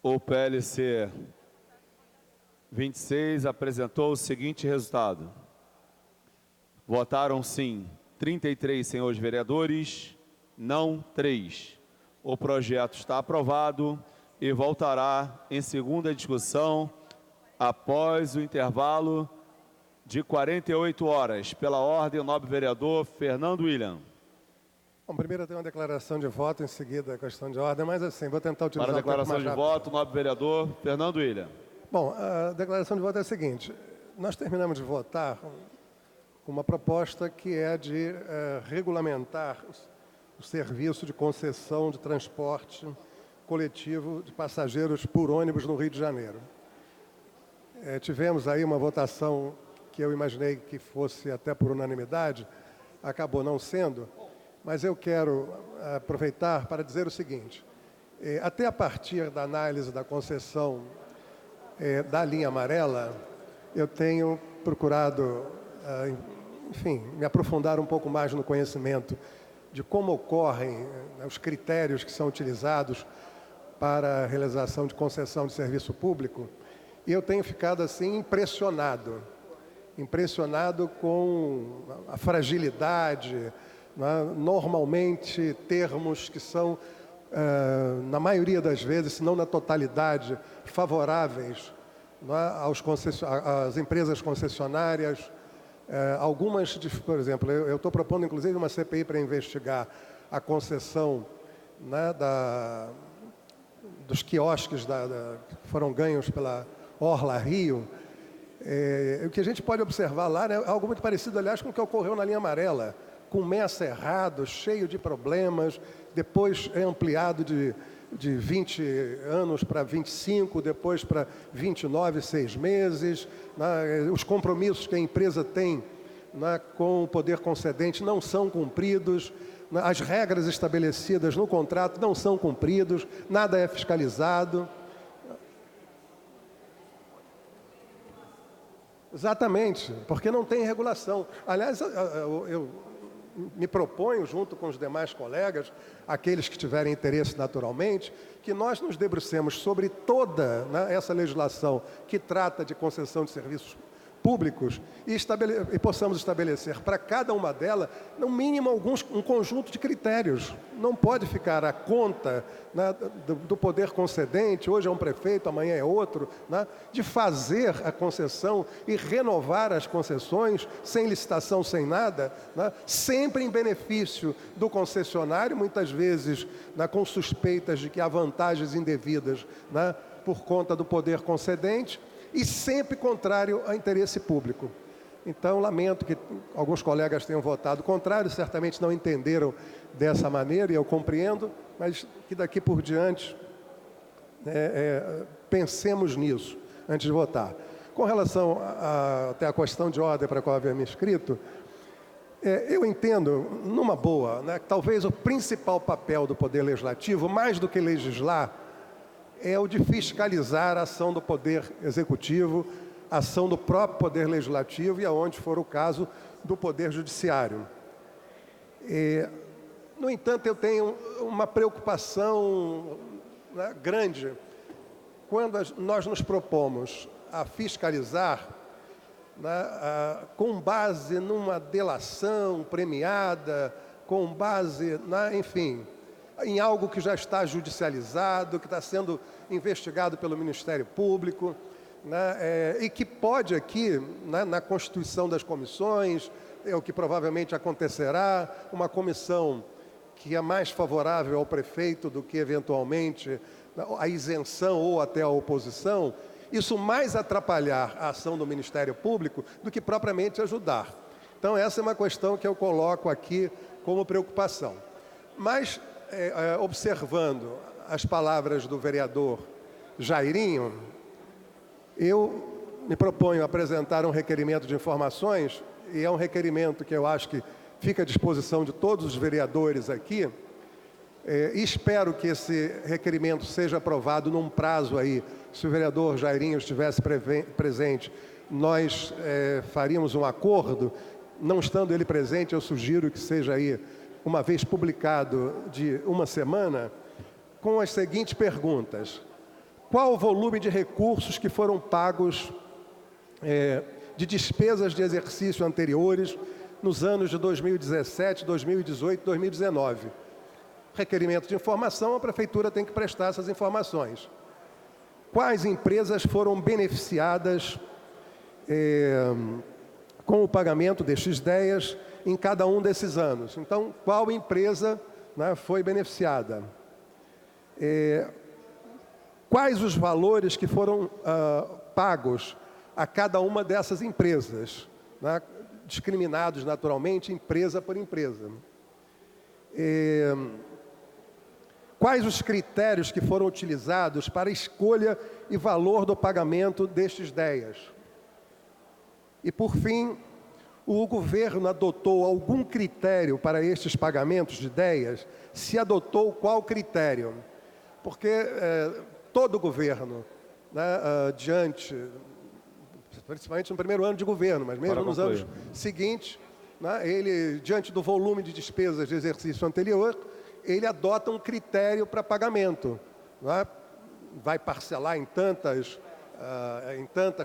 O PLC 26 apresentou o seguinte resultado. Votaram sim 33 senhores vereadores, não 3. O projeto está aprovado e voltará em segunda discussão após o intervalo de 48 horas. Pela ordem, o nobre vereador Fernando William. Bom, primeiro eu tenho uma declaração de voto, em seguida a questão de ordem, mas assim, vou tentar utilizar Para a declaração de voto, o nobre vereador Fernando William. Bom, a declaração de voto é a seguinte. Nós terminamos de votar com uma proposta que é de regulamentar o serviço de concessão de transporte coletivo de passageiros por ônibus no Rio de Janeiro. Tivemos aí uma votação que eu imaginei que fosse até por unanimidade, acabou não sendo. Mas eu quero aproveitar para dizer o seguinte, até a partir da análise da concessão da linha amarela, eu tenho procurado, enfim, me aprofundar um pouco mais no conhecimento de como ocorrem os critérios que são utilizados para a realização de concessão de serviço público, e eu tenho ficado assim impressionado com a fragilidade, normalmente termos que são, na maioria das vezes, se não na totalidade, favoráveis às empresas concessionárias. Algumas, por exemplo, eu estou propondo inclusive uma CPI para investigar a concessão dos quiosques que foram ganhos pela Orla Rio. O que a gente pode observar lá é algo muito parecido, aliás, com o que ocorreu na linha amarela, com Messa errado, cheio de problemas, depois é ampliado de 20 anos para 25, depois para 29, 6 meses. Os compromissos que a empresa tem com o poder concedente não são cumpridos, as regras estabelecidas no contrato não são cumpridas, nada é fiscalizado. Exatamente, porque não tem regulação. Aliás, eu me proponho, junto com os demais colegas, aqueles que tiverem interesse naturalmente, que nós nos debrucemos sobre toda essa legislação que trata de concessão de serviços públicos e possamos estabelecer para cada uma delas, no mínimo, um conjunto de critérios. Não pode ficar à conta, né, do poder concedente, hoje é um prefeito, amanhã é outro, né, de fazer a concessão e renovar as concessões sem licitação, sem nada, né, sempre em benefício do concessionário, muitas vezes, né, com suspeitas de que há vantagens indevidas, né, por conta do poder concedente, e sempre contrário ao interesse público. Então, lamento que alguns colegas tenham votado contrário, certamente não entenderam dessa maneira, e eu compreendo, mas que daqui por diante pensemos nisso antes de votar. Com relação até a questão de ordem para a qual havia me inscrito, eu entendo, numa boa, né, que talvez o principal papel do Poder Legislativo, mais do que legislar, é o de fiscalizar a ação do Poder Executivo, a ação do próprio Poder Legislativo e, aonde for o caso, do Poder Judiciário. No entanto, eu tenho uma preocupação, né, grande quando nós nos propomos a fiscalizar, né, com base numa delação premiada, com base, enfim, em algo que já está judicializado, que está sendo investigado pelo Ministério Público, né, e que pode aqui, né, na constituição das comissões, o que provavelmente acontecerá, uma comissão que é mais favorável ao prefeito do que, eventualmente, a isenção ou até a oposição, isso mais atrapalhar a ação do Ministério Público do que propriamente ajudar. Então, essa é uma questão que eu coloco aqui como preocupação. Mas, observando as palavras do vereador Jairinho, eu me proponho apresentar um requerimento de informações, e é um requerimento que eu acho que fica à disposição de todos os vereadores aqui, e espero que esse requerimento seja aprovado num prazo aí. Se o vereador Jairinho estivesse presente, nós faríamos um acordo. Não estando ele presente, eu sugiro que seja aí, uma vez publicado, de uma semana, com as seguintes perguntas. Qual o volume de recursos que foram pagos de despesas de exercício anteriores nos anos de 2017, 2018 e 2019? Requerimento de informação, a Prefeitura tem que prestar essas informações. Quais empresas foram beneficiadas com o pagamento destes DEAs em cada um desses anos? Então, qual empresa, né, foi beneficiada? Quais os valores que foram pagos a cada uma dessas empresas, né, discriminados naturalmente, empresa por empresa? Quais os critérios que foram utilizados para a escolha e valor do pagamento destes DEAs? E, por fim, o governo adotou algum critério para estes pagamentos de DEAs? Se adotou, qual critério? Porque todo governo, né, principalmente no primeiro ano de governo, mas mesmo nos anos seguintes, né, ele, diante do volume de despesas de exercício anterior, ele adota um critério para pagamento, né? Vai parcelar em tantas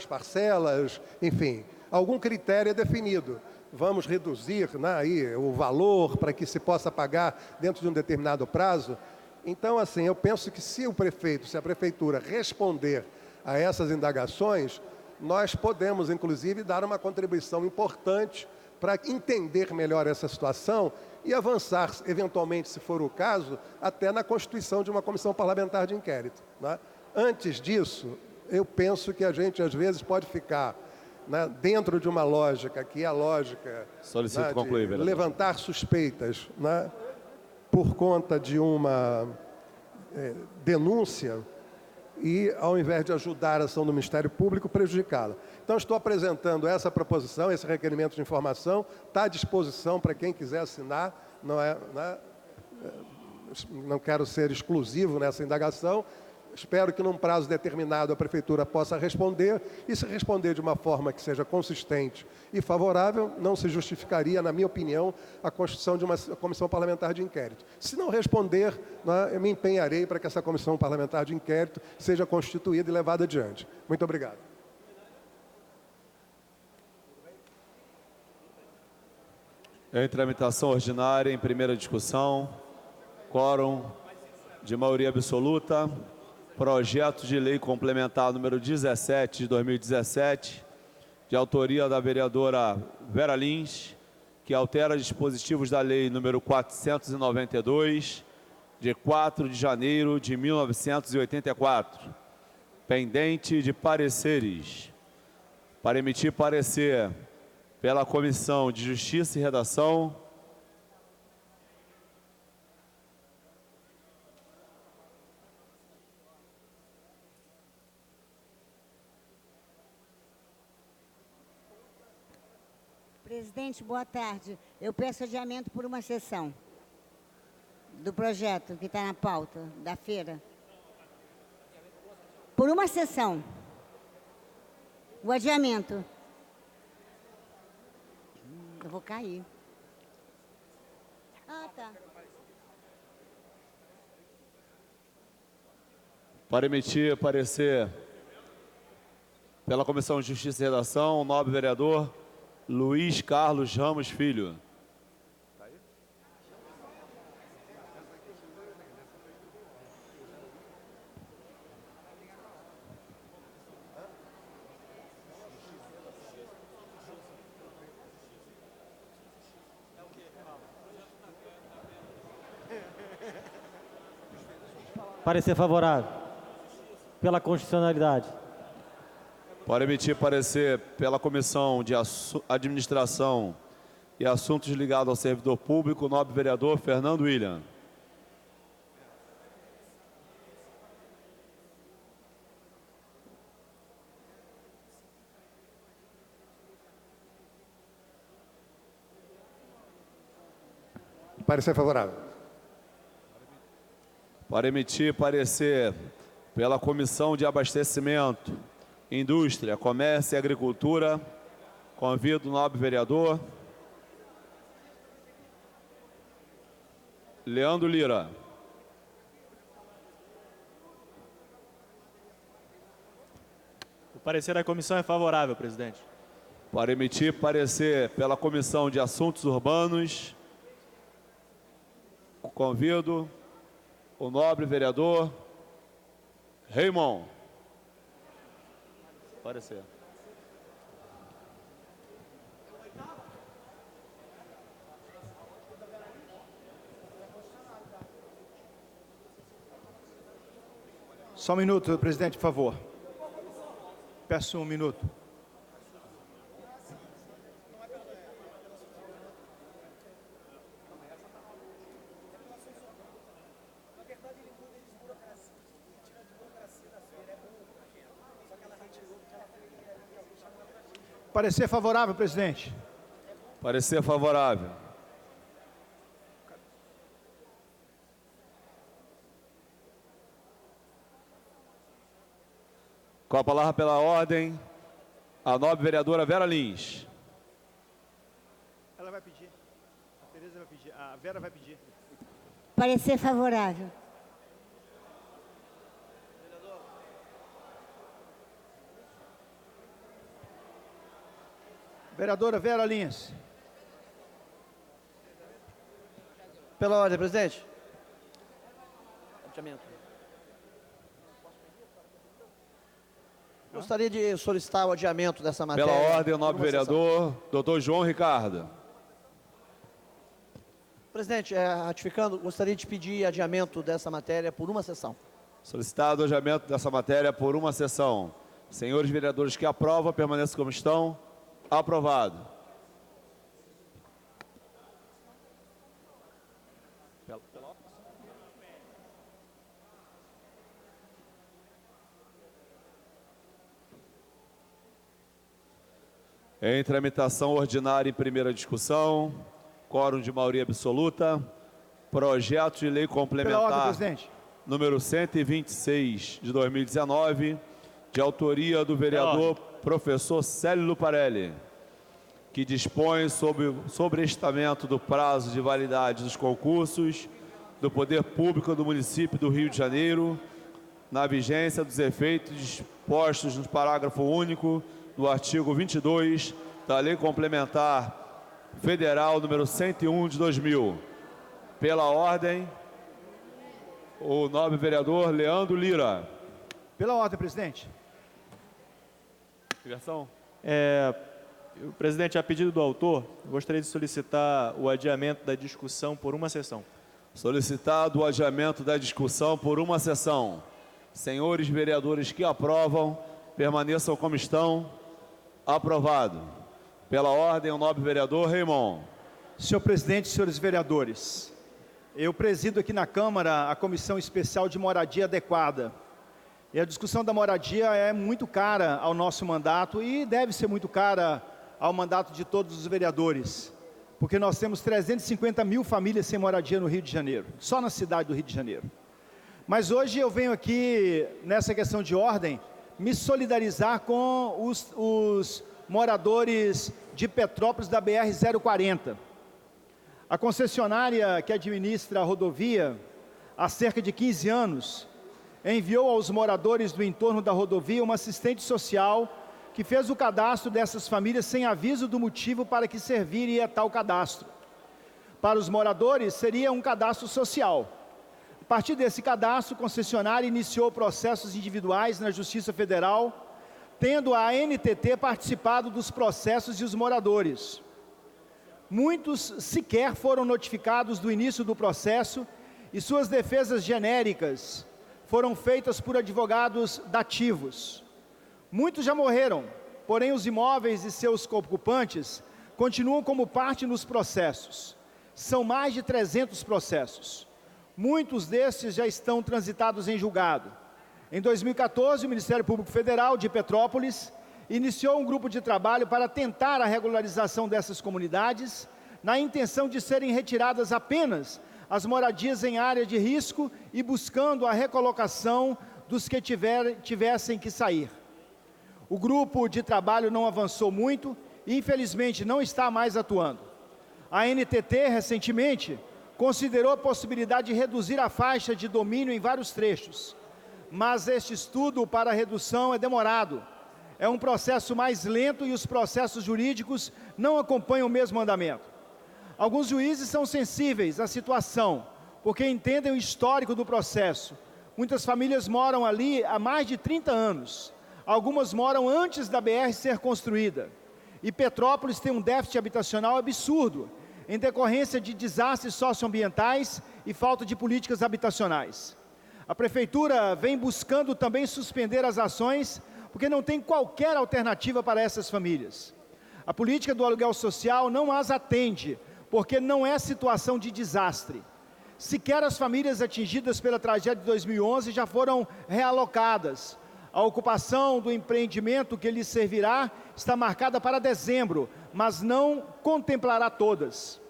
parcelas, enfim, algum critério é definido. Vamos reduzir, né, aí, o valor para que se possa pagar dentro de um determinado prazo. Então, assim, eu penso que se a Prefeitura responder a essas indagações, nós podemos, inclusive, dar uma contribuição importante para entender melhor essa situação e avançar, eventualmente, se for o caso, até na constituição de uma comissão parlamentar de inquérito, né? Antes disso, eu penso que a gente, às vezes, pode ficar, né, dentro de uma lógica, que é a lógica, solicito concluir, de levantar suspeitas, né, por conta de uma denúncia, e, ao invés de ajudar a ação do Ministério Público, prejudicá-la. Então, estou apresentando essa proposição, esse requerimento de informação, está à disposição para quem quiser assinar, não quero ser exclusivo nessa indagação. Espero que, num prazo determinado, a Prefeitura possa responder, e, se responder de uma forma que seja consistente e favorável, não se justificaria, na minha opinião, a constituição de uma comissão parlamentar de inquérito. Se não responder, né, eu me empenharei para que essa comissão parlamentar de inquérito seja constituída e levada adiante. Muito obrigado. Em tramitação ordinária, em primeira discussão, quórum de maioria absoluta, projeto de lei complementar número 17 de 2017, de autoria da vereadora Vera Lins, que altera dispositivos da lei número 492, de 4 de janeiro de 1984, pendente de pareceres. Para emitir parecer pela Comissão de Justiça e Redação, Presidente, boa tarde. Eu peço adiamento por uma sessão do projeto que está na pauta da feira. Por uma sessão. O adiamento. Eu vou cair. Ah, tá. para emitir parecer pela Comissão de Justiça e Redação, o nobre vereador Luiz Carlos Ramos Filho. Parecer favorável. Pela constitucionalidade. Para emitir parecer pela Comissão de Administração e Assuntos ligados ao Servidor Público, o nobre vereador Fernando William. Parecer favorável. Para emitir parecer pela Comissão de Abastecimento, Indústria, Comércio e Agricultura, convido o nobre vereador Leandro Lira. O parecer da comissão é favorável, presidente. Para emitir parecer pela Comissão de Assuntos Urbanos, convido o nobre vereador Raymond. Parecer. Só um minuto, presidente, por favor. Peço um minuto. Parecer favorável, presidente. Parecer favorável. Com a palavra pela ordem, a nobre vereadora Vera Lins. Ela vai pedir. A Tereza vai pedir. A Vera vai pedir. Parecer favorável. Vereadora Vera Lins. Pela ordem, presidente. Gostaria de solicitar o adiamento dessa matéria. Pela ordem, o nobre vereador Dr. João Ricardo. Presidente, ratificando, gostaria de pedir adiamento dessa matéria por uma sessão. Solicitado o adiamento dessa matéria por uma sessão. Senhores vereadores que aprovam, permaneçam como estão. Aprovado. Em tramitação ordinária em primeira discussão, quórum de maioria absoluta, projeto de lei complementar número 126 de 2019, de autoria do vereador professor Célio Luparelli, que dispõe sobre o sobrestamento do prazo de validade dos concursos do Poder Público do município do Rio de Janeiro, na vigência dos efeitos dispostos no parágrafo único do artigo 22 da Lei Complementar Federal número 101 de 2000. Pela ordem, o nobre vereador Leandro Lira. Pela ordem, presidente. Diversão. Presidente, a pedido do autor, gostaria de solicitar o adiamento da discussão por uma sessão. Solicitado o adiamento da discussão por uma sessão. Senhores vereadores que aprovam, permaneçam como estão. Aprovado. Pela ordem, o nobre vereador Raymond. Senhor presidente, senhores vereadores, eu presido aqui na Câmara a Comissão Especial de Moradia Adequada. E a discussão da moradia é muito cara ao nosso mandato e deve ser muito cara ao mandato de todos os vereadores, porque nós temos 350 mil famílias sem moradia no Rio de Janeiro, só na cidade do Rio de Janeiro. Mas hoje eu venho aqui, nessa questão de ordem, me solidarizar com os moradores de Petrópolis da BR-040. A concessionária que administra a rodovia, há cerca de 15 anos, enviou aos moradores do entorno da rodovia uma assistente social que fez o cadastro dessas famílias sem aviso do motivo para que serviria tal cadastro. Para os moradores, seria um cadastro social. A partir desse cadastro, a concessionária iniciou processos individuais na Justiça Federal, tendo a ANTT participado dos processos e os moradores. Muitos sequer foram notificados do início do processo e suas defesas genéricas foram feitas por advogados dativos. Muitos já morreram, porém os imóveis e seus ocupantes continuam como parte nos processos. São mais de 300 processos. Muitos desses já estão transitados em julgado. Em 2014, o Ministério Público Federal de Petrópolis iniciou um grupo de trabalho para tentar a regularização dessas comunidades, na intenção de serem retiradas apenas as moradias em área de risco e buscando a recolocação dos que tivessem que sair. O grupo de trabalho não avançou muito e, infelizmente, não está mais atuando. A ANTT, recentemente, considerou a possibilidade de reduzir a faixa de domínio em vários trechos, mas este estudo para a redução é demorado. É um processo mais lento e os processos jurídicos não acompanham o mesmo andamento. Alguns juízes são sensíveis à situação, porque entendem o histórico do processo. Muitas famílias moram ali há mais de 30 anos. Algumas moram antes da BR ser construída. E Petrópolis tem um déficit habitacional absurdo, em decorrência de desastres socioambientais e falta de políticas habitacionais. A Prefeitura vem buscando também suspender as ações, porque não tem qualquer alternativa para essas famílias. A política do aluguel social não as atende, porque não é situação de desastre. Sequer as famílias atingidas pela tragédia de 2011 já foram realocadas. A ocupação do empreendimento que lhes servirá está marcada para dezembro, mas não contemplará todas.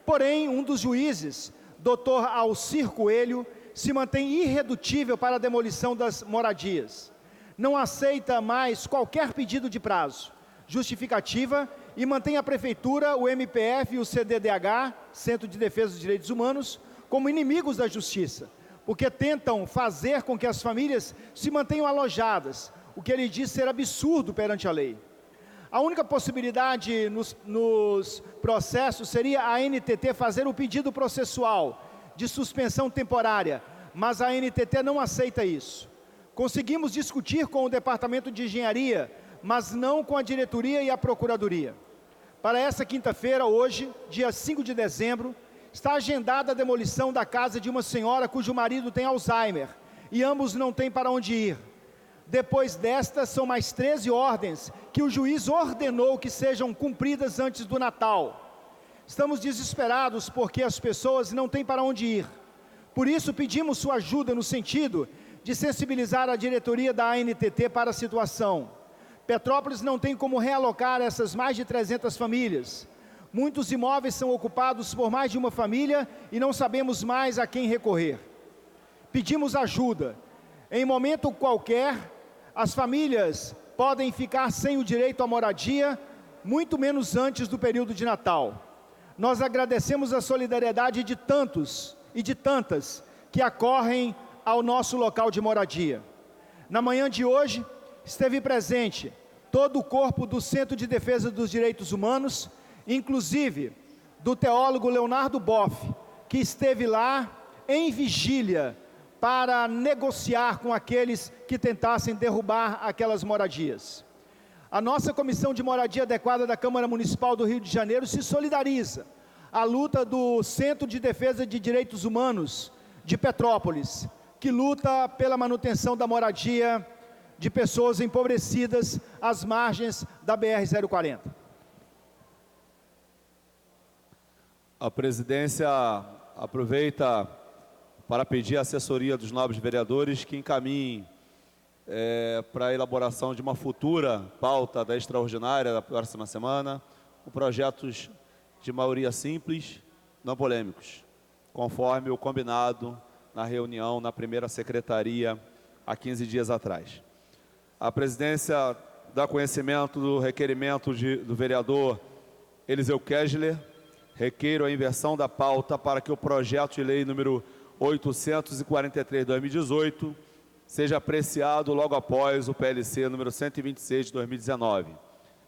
Porém, um dos juízes, Dr. Alcir Coelho, se mantém irredutível para a demolição das moradias. Não aceita mais qualquer pedido de prazo, justificativa, e mantém a Prefeitura, o MPF e o CDDH, Centro de Defesa dos Direitos Humanos, como inimigos da Justiça, porque tentam fazer com que as famílias se mantenham alojadas, o que ele diz ser absurdo perante a lei. A única possibilidade nos processos seria a ANTT fazer o pedido processual de suspensão temporária, mas a ANTT não aceita isso. Conseguimos discutir com o Departamento de Engenharia, mas não com a diretoria e a procuradoria. Para essa quinta-feira, hoje, dia 5 de dezembro, está agendada a demolição da casa de uma senhora cujo marido tem Alzheimer, e ambos não têm para onde ir. Depois destas, são mais 13 ordens que o juiz ordenou que sejam cumpridas antes do Natal. Estamos desesperados porque as pessoas não têm para onde ir. Por isso, pedimos sua ajuda no sentido de sensibilizar a diretoria da ANTT para a situação. Petrópolis não tem como realocar essas mais de 300 famílias. Muitos imóveis são ocupados por mais de uma família e não sabemos mais a quem recorrer. Pedimos ajuda. Em momento qualquer, as famílias podem ficar sem o direito à moradia, muito menos antes do período de Natal. Nós agradecemos a solidariedade de tantos e de tantas que acorrem ao nosso local de moradia. Na manhã de hoje, esteve presente todo o corpo do Centro de Defesa dos Direitos Humanos, inclusive do teólogo Leonardo Boff, que esteve lá em vigília para negociar com aqueles que tentassem derrubar aquelas moradias. A nossa Comissão de Moradia Adequada da Câmara Municipal do Rio de Janeiro se solidariza à luta do Centro de Defesa de Direitos Humanos de Petrópolis, que luta pela manutenção da moradia de pessoas empobrecidas às margens da BR-040. A presidência aproveita para pedir a assessoria dos nobres vereadores que encaminhem para a elaboração de uma futura pauta da extraordinária da próxima semana, com projetos de maioria simples, não polêmicos, conforme o combinado na reunião na primeira secretaria há 15 dias atrás. A presidência dá conhecimento do requerimento do vereador Eliseu Kessler. Requeiro a inversão da pauta para que o projeto de lei número 843/2018 seja apreciado logo após o PLC número 126 de 2019.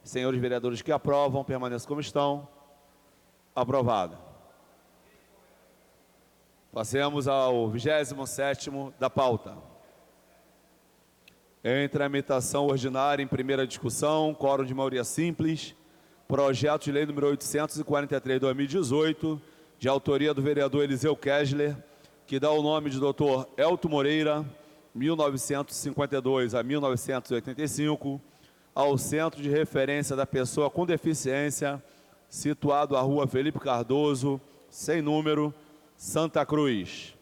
Senhores vereadores que aprovam, permaneçam como estão. Aprovado. Passemos ao 27º da pauta. Em tramitação ordinária, em primeira discussão, quórum de maioria simples, projeto de lei número 843/2018, de autoria do vereador Eliseu Kessler, que dá o nome de Dr. Elton Moreira, 1952 a 1985, ao Centro de Referência da Pessoa com Deficiência, situado à Rua Felipe Cardoso, sem número, Santa Cruz.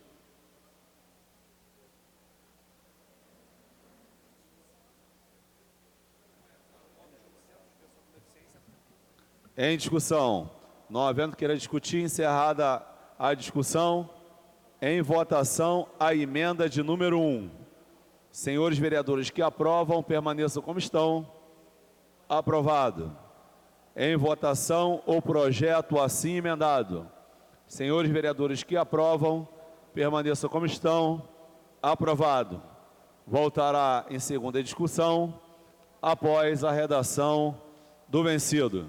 Em discussão. Não havendo queira discutir, encerrada a discussão, em votação a emenda de número 1. Senhores vereadores que aprovam, permaneçam como estão. Aprovado. Em votação o projeto assim emendado. Senhores vereadores que aprovam, permaneçam como estão. Aprovado. Voltará em segunda discussão, após a redação do vencido.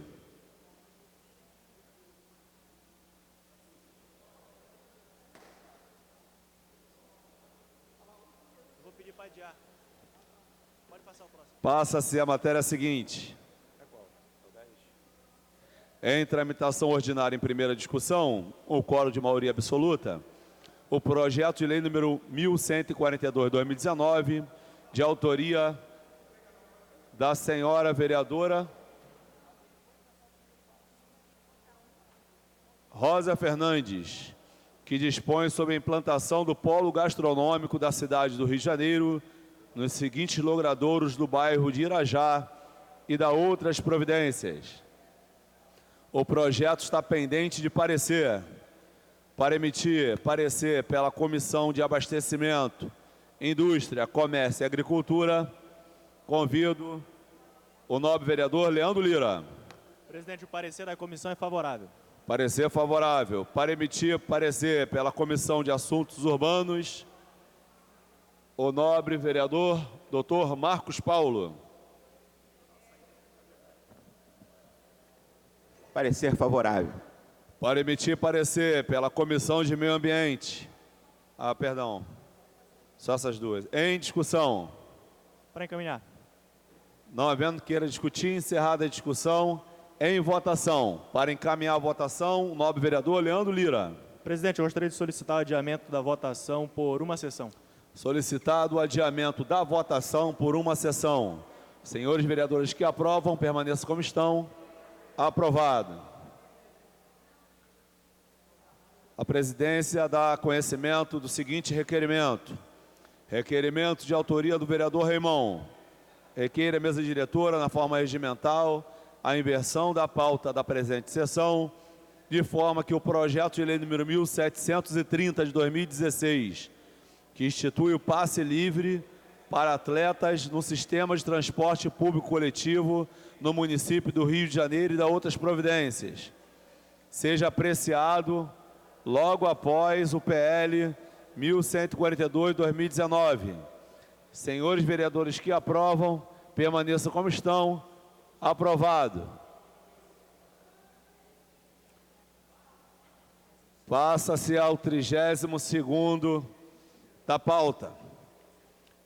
Passa-se a matéria seguinte. Em tramitação ordinária em primeira discussão, o quórum de maioria absoluta, o projeto de lei número 1142/2019, de autoria da senhora vereadora Rosa Fernandes, que dispõe sobre a implantação do polo gastronômico da cidade do Rio de Janeiro, nos seguintes logradouros do bairro de Irajá e da outras providências. O projeto está pendente de parecer. Para emitir parecer pela Comissão de Abastecimento, Indústria, Comércio e Agricultura, convido o nobre vereador Leandro Lira. Presidente, o parecer da comissão é favorável. Parecer favorável. Para emitir parecer pela Comissão de Assuntos Urbanos, o nobre vereador Dr. Marcos Paulo. Parecer favorável. Para emitir parecer pela Comissão de Meio Ambiente. Perdão. Só essas duas. Em discussão. Para encaminhar. Não havendo queira discutir, encerrada a discussão, em votação. Para encaminhar a votação, o nobre vereador Leandro Lira. Presidente, eu gostaria de solicitar o adiamento da votação por uma sessão. Solicitado o adiamento da votação por uma sessão. Senhores vereadores que aprovam, permaneçam como estão. Aprovado. A presidência dá conhecimento do seguinte requerimento. Requerimento de autoria do vereador Raimon. Requer a mesa diretora, na forma regimental, a inversão da pauta da presente sessão, de forma que o projeto de lei número 1730 de 2016, que institui o passe livre para atletas no sistema de transporte público coletivo no município do Rio de Janeiro e da outras providências, seja apreciado logo após o PL 1142 de 2019. Senhores vereadores que aprovam, permaneçam como estão. Aprovado. Passa-se ao 32º da pauta.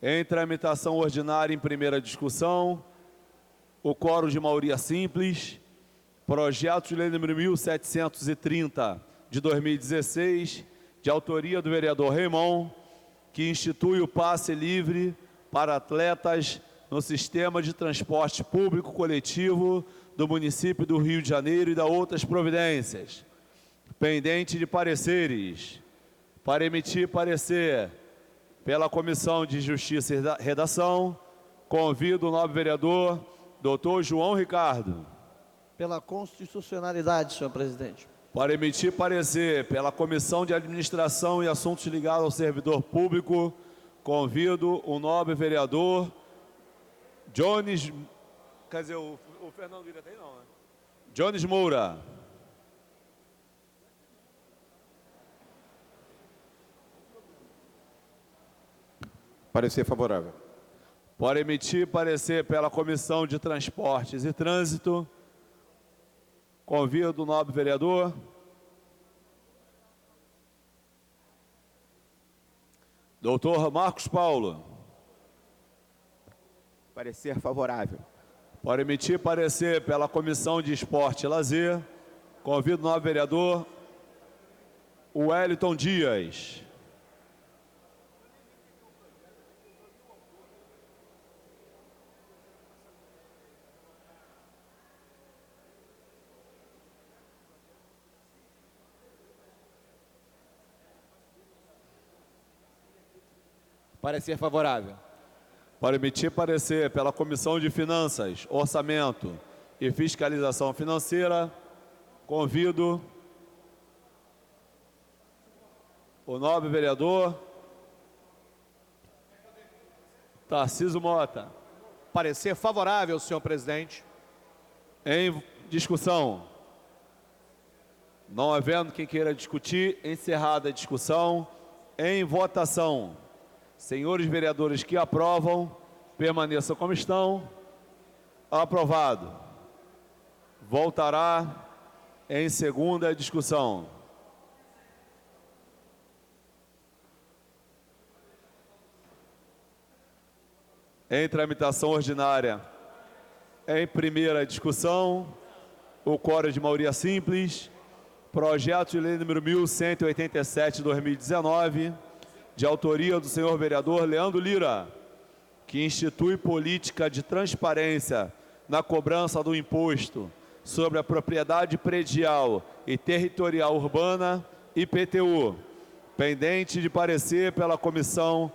Em tramitação ordinária em primeira discussão, o quórum de maioria simples, projeto de lei número 1730 de 2016, de autoria do vereador Raimon, que institui o passe livre para atletas no sistema de transporte público coletivo do município do Rio de Janeiro e da outras providências. Pendente de pareceres. Para emitir parecer pela Comissão de Justiça e Redação, convido o nobre vereador, doutor João Ricardo. Pela constitucionalidade, senhor presidente. Para emitir parecer pela Comissão de Administração e Assuntos ligados ao Servidor Público, convido o nobre vereador Jones... Quer dizer, o Fernando Vira tem não, né? Jones Moura. Parecer favorável. Para emitir parecer pela Comissão de Transportes e Trânsito, convido o nobre vereador doutor Marcos Paulo. Parecer favorável. Para emitir parecer pela Comissão de Esporte e Lazer, convido o nobre vereador Wellington Dias. Parecer favorável. Para emitir parecer pela Comissão de Finanças, Orçamento e Fiscalização Financeira, convido o nobre vereador Tarcísio Mota. Parecer favorável, senhor presidente. Em discussão. Não havendo quem queira discutir, encerrada a discussão. Em votação. Senhores vereadores que aprovam, permaneçam como estão. Aprovado. Voltará em segunda discussão. Em tramitação ordinária, em primeira discussão, o quórum de maioria simples, projeto de lei número 1187 de 2019, de autoria do senhor vereador Leandro Lira, que institui política de transparência na cobrança do imposto sobre a propriedade predial e territorial urbana, IPTU, pendente de parecer pela Comissão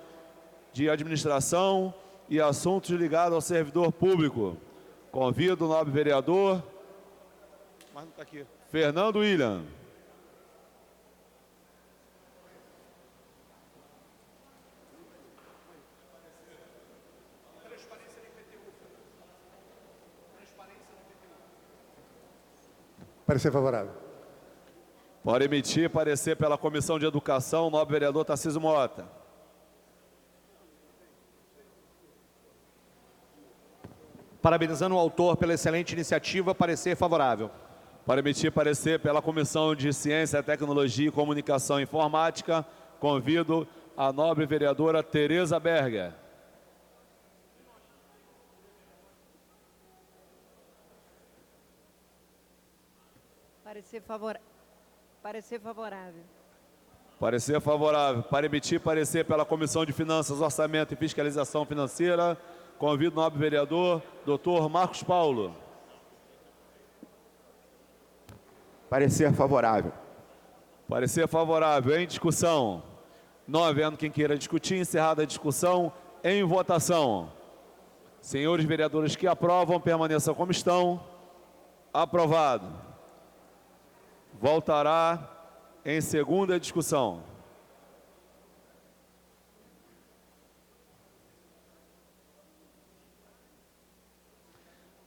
de Administração e Assuntos ligados ao Servidor Público. Convido o nobre vereador Fernando William. Parecer favorável. Para emitir parecer pela Comissão de Educação, o nobre vereador Tarcísio Mota. Parabenizando o autor pela excelente iniciativa, parecer favorável. Para emitir parecer pela Comissão de Ciência, Tecnologia e Comunicação e Informática, convido a nobre vereadora Tereza Berger. Parecer favorável. Parecer favorável. Para emitir parecer pela Comissão de Finanças, Orçamento e Fiscalização Financeira, convido o nobre vereador, doutor Marcos Paulo. Parecer favorável. Parecer favorável. Em discussão. Não havendo quem queira discutir, encerrada a discussão, em votação. Senhores vereadores que aprovam, permaneçam como estão. Aprovado. Voltará em segunda discussão.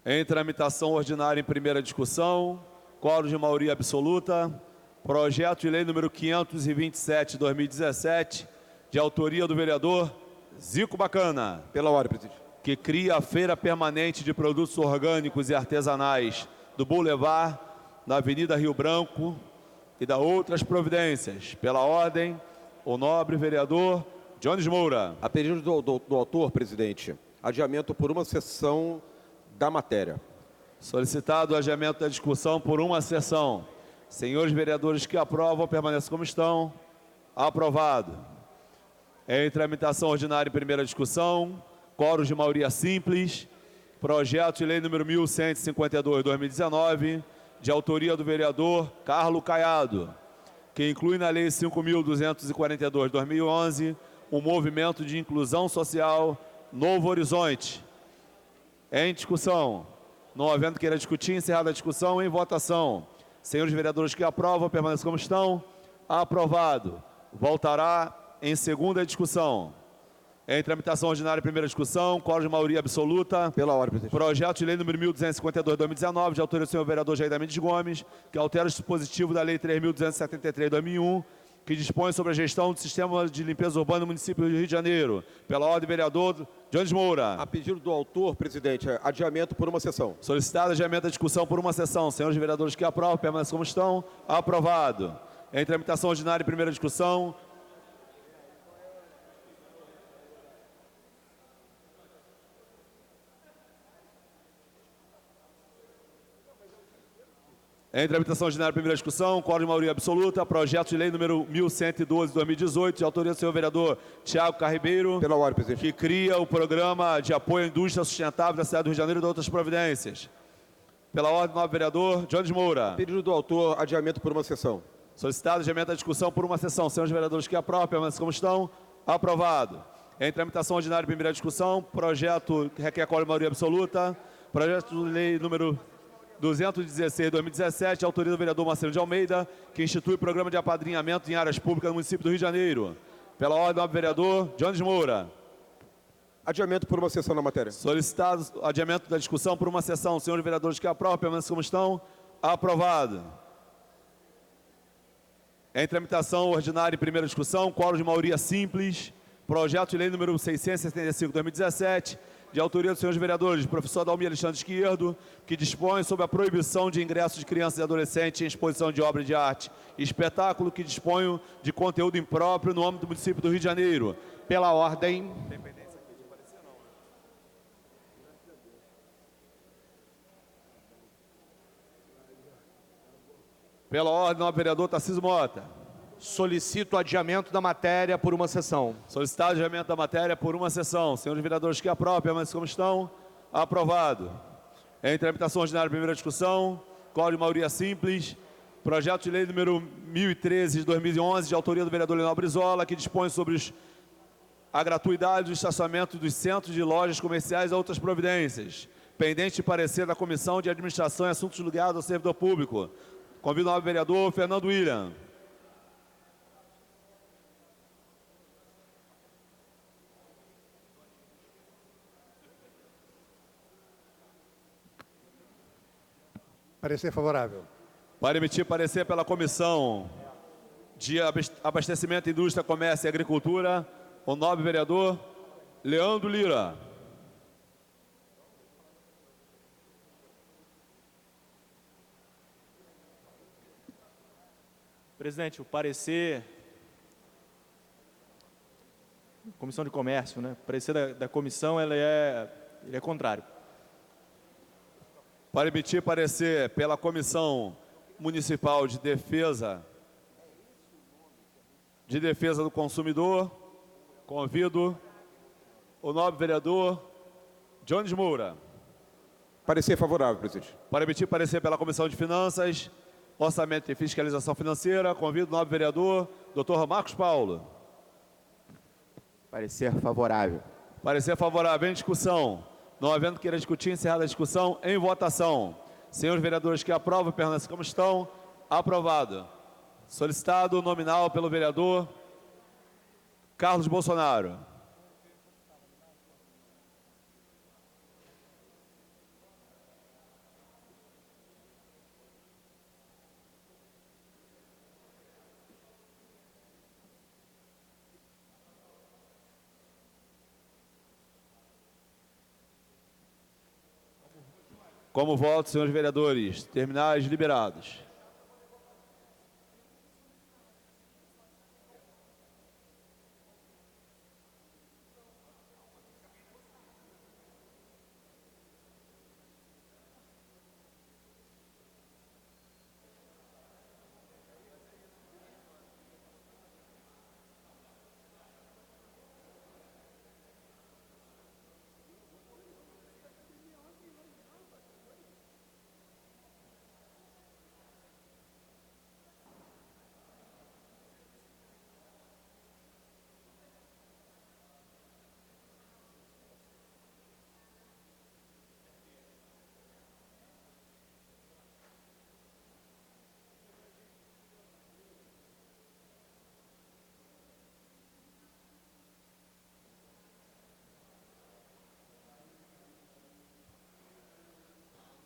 Em tramitação ordinária em primeira discussão, quórum de maioria absoluta, projeto de lei número 527 de 2017, de autoria do vereador Zico Bacana. Pela ordem, presidente. Que cria a Feira Permanente de Produtos Orgânicos e Artesanais do Boulevard, na Avenida Rio Branco, e da outras providências. Pela ordem, o nobre vereador Jones Moura. A pedido do autor, presidente, adiamento por uma sessão da matéria. Solicitado o adiamento da discussão por uma sessão. Senhores vereadores que aprovam, permaneçam como estão. Aprovado. Em tramitação ordinária em primeira discussão, quórum de maioria simples, projeto de lei número 1152/2019, de autoria do vereador Carlos Caiado, que inclui na lei 5.242/2011, o movimento de inclusão social Novo Horizonte. Em discussão. Não havendo queira discutir, encerrada a discussão, em votação. Senhores vereadores que aprovam, permaneçam como estão. Aprovado. Voltará em segunda discussão. Em tramitação ordinária, primeira discussão, quórum de maioria absoluta. Pela ordem, presidente. Projeto de lei número 1252/2019, de autoria do senhor vereador Jair da Mendes Gomes, que altera o dispositivo da lei 3.273/2001, que dispõe sobre a gestão do sistema de limpeza urbana do município do Rio de Janeiro. Pela ordem, vereador Jones Moura. A pedido do autor, presidente, adiamento por uma sessão. Solicitado adiamento da discussão por uma sessão. Senhores vereadores que aprovam, permaneçam como estão. Aprovado. Em tramitação ordinária e primeira discussão. Em tramitação ordinária, primeira discussão, quórum de maioria absoluta, projeto de lei número 1112/2018, de autoria do senhor vereador Tiago Carribeiro, pela ordem, presidente, que cria o programa de apoio à indústria sustentável da cidade do Rio de Janeiro e de outras providências. Pela ordem, nobre vereador Jones Moura. Pedido do autor, adiamento por uma sessão. Solicitado adiamento da discussão por uma sessão. Senhores vereadores que aprovam, permaneçam como estão. Aprovado. Em tramitação ordinária, primeira discussão, projeto que requer quórum de maioria absoluta, projeto de lei número 216/2017, autoria do vereador Marcelo de Almeida, que institui programa de apadrinhamento em áreas públicas no município do Rio de Janeiro. Pela ordem, nobre vereador Jones Moura. Adiamento por uma sessão na matéria. Solicitado adiamento da discussão por uma sessão. Senhores vereadores que aprovam, permaneçam como estão. Aprovado. Em tramitação ordinária em primeira discussão, quórum de maioria simples, projeto de lei número 675/2017, de autoria dos senhores vereadores, professor Adalmir Alexandre Esquerdo, que dispõe sobre a proibição de ingresso de crianças e adolescentes em exposição de obra de arte e espetáculo que dispõem de conteúdo impróprio no âmbito do município do Rio de Janeiro. Pela ordem. Pela ordem, nobre vereador Tarcísio Mota. Solicito adiamento da matéria por uma sessão. Solicitado adiamento da matéria por uma sessão. Senhores vereadores que aprovam, permaneçam como estão. Aprovado. Em tramitação ordinária, primeira discussão, quórum de maioria simples, projeto de lei número 1013/2011, de autoria do vereador Leonel Brizola, que dispõe sobre a gratuidade do estacionamento dos centros de lojas comerciais e outras providências. Pendente de parecer da Comissão de Administração e Assuntos Ligados ao Servidor Público. Convido o nobre vereador Fernando William. Parecer favorável. Para emitir parecer pela Comissão de Abastecimento, Indústria, Comércio e Agricultura, o nobre vereador Leandro Lira. Presidente, o parecer... Comissão de Comércio, né? O parecer da comissão ele é contrário. Para emitir parecer pela Comissão Municipal de Defesa do Consumidor, convido o nobre vereador Jones Moura. Parecer favorável, presidente. Para emitir parecer pela Comissão de Finanças, Orçamento e Fiscalização Financeira, convido o nobre vereador Dr. Marcos Paulo. Parecer favorável. Parecer favorável. Em discussão. Não havendo queira discutir, encerrada a discussão, em votação. Senhores vereadores que aprovam, permaneçam como estão. Aprovado. Solicitado nominal pelo vereador Carlos Bolsonaro. Como voto, senhores vereadores, terminais liberados.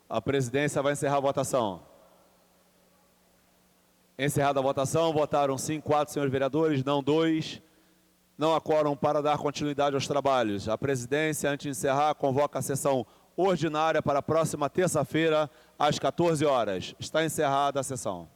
A presidência vai encerrar a votação. Encerrada a votação, votaram sim 4 senhores vereadores, não 2. Não há quórum para dar continuidade aos trabalhos. A presidência, antes de encerrar, convoca a sessão ordinária para a próxima terça-feira, às 14 horas. Está encerrada a sessão.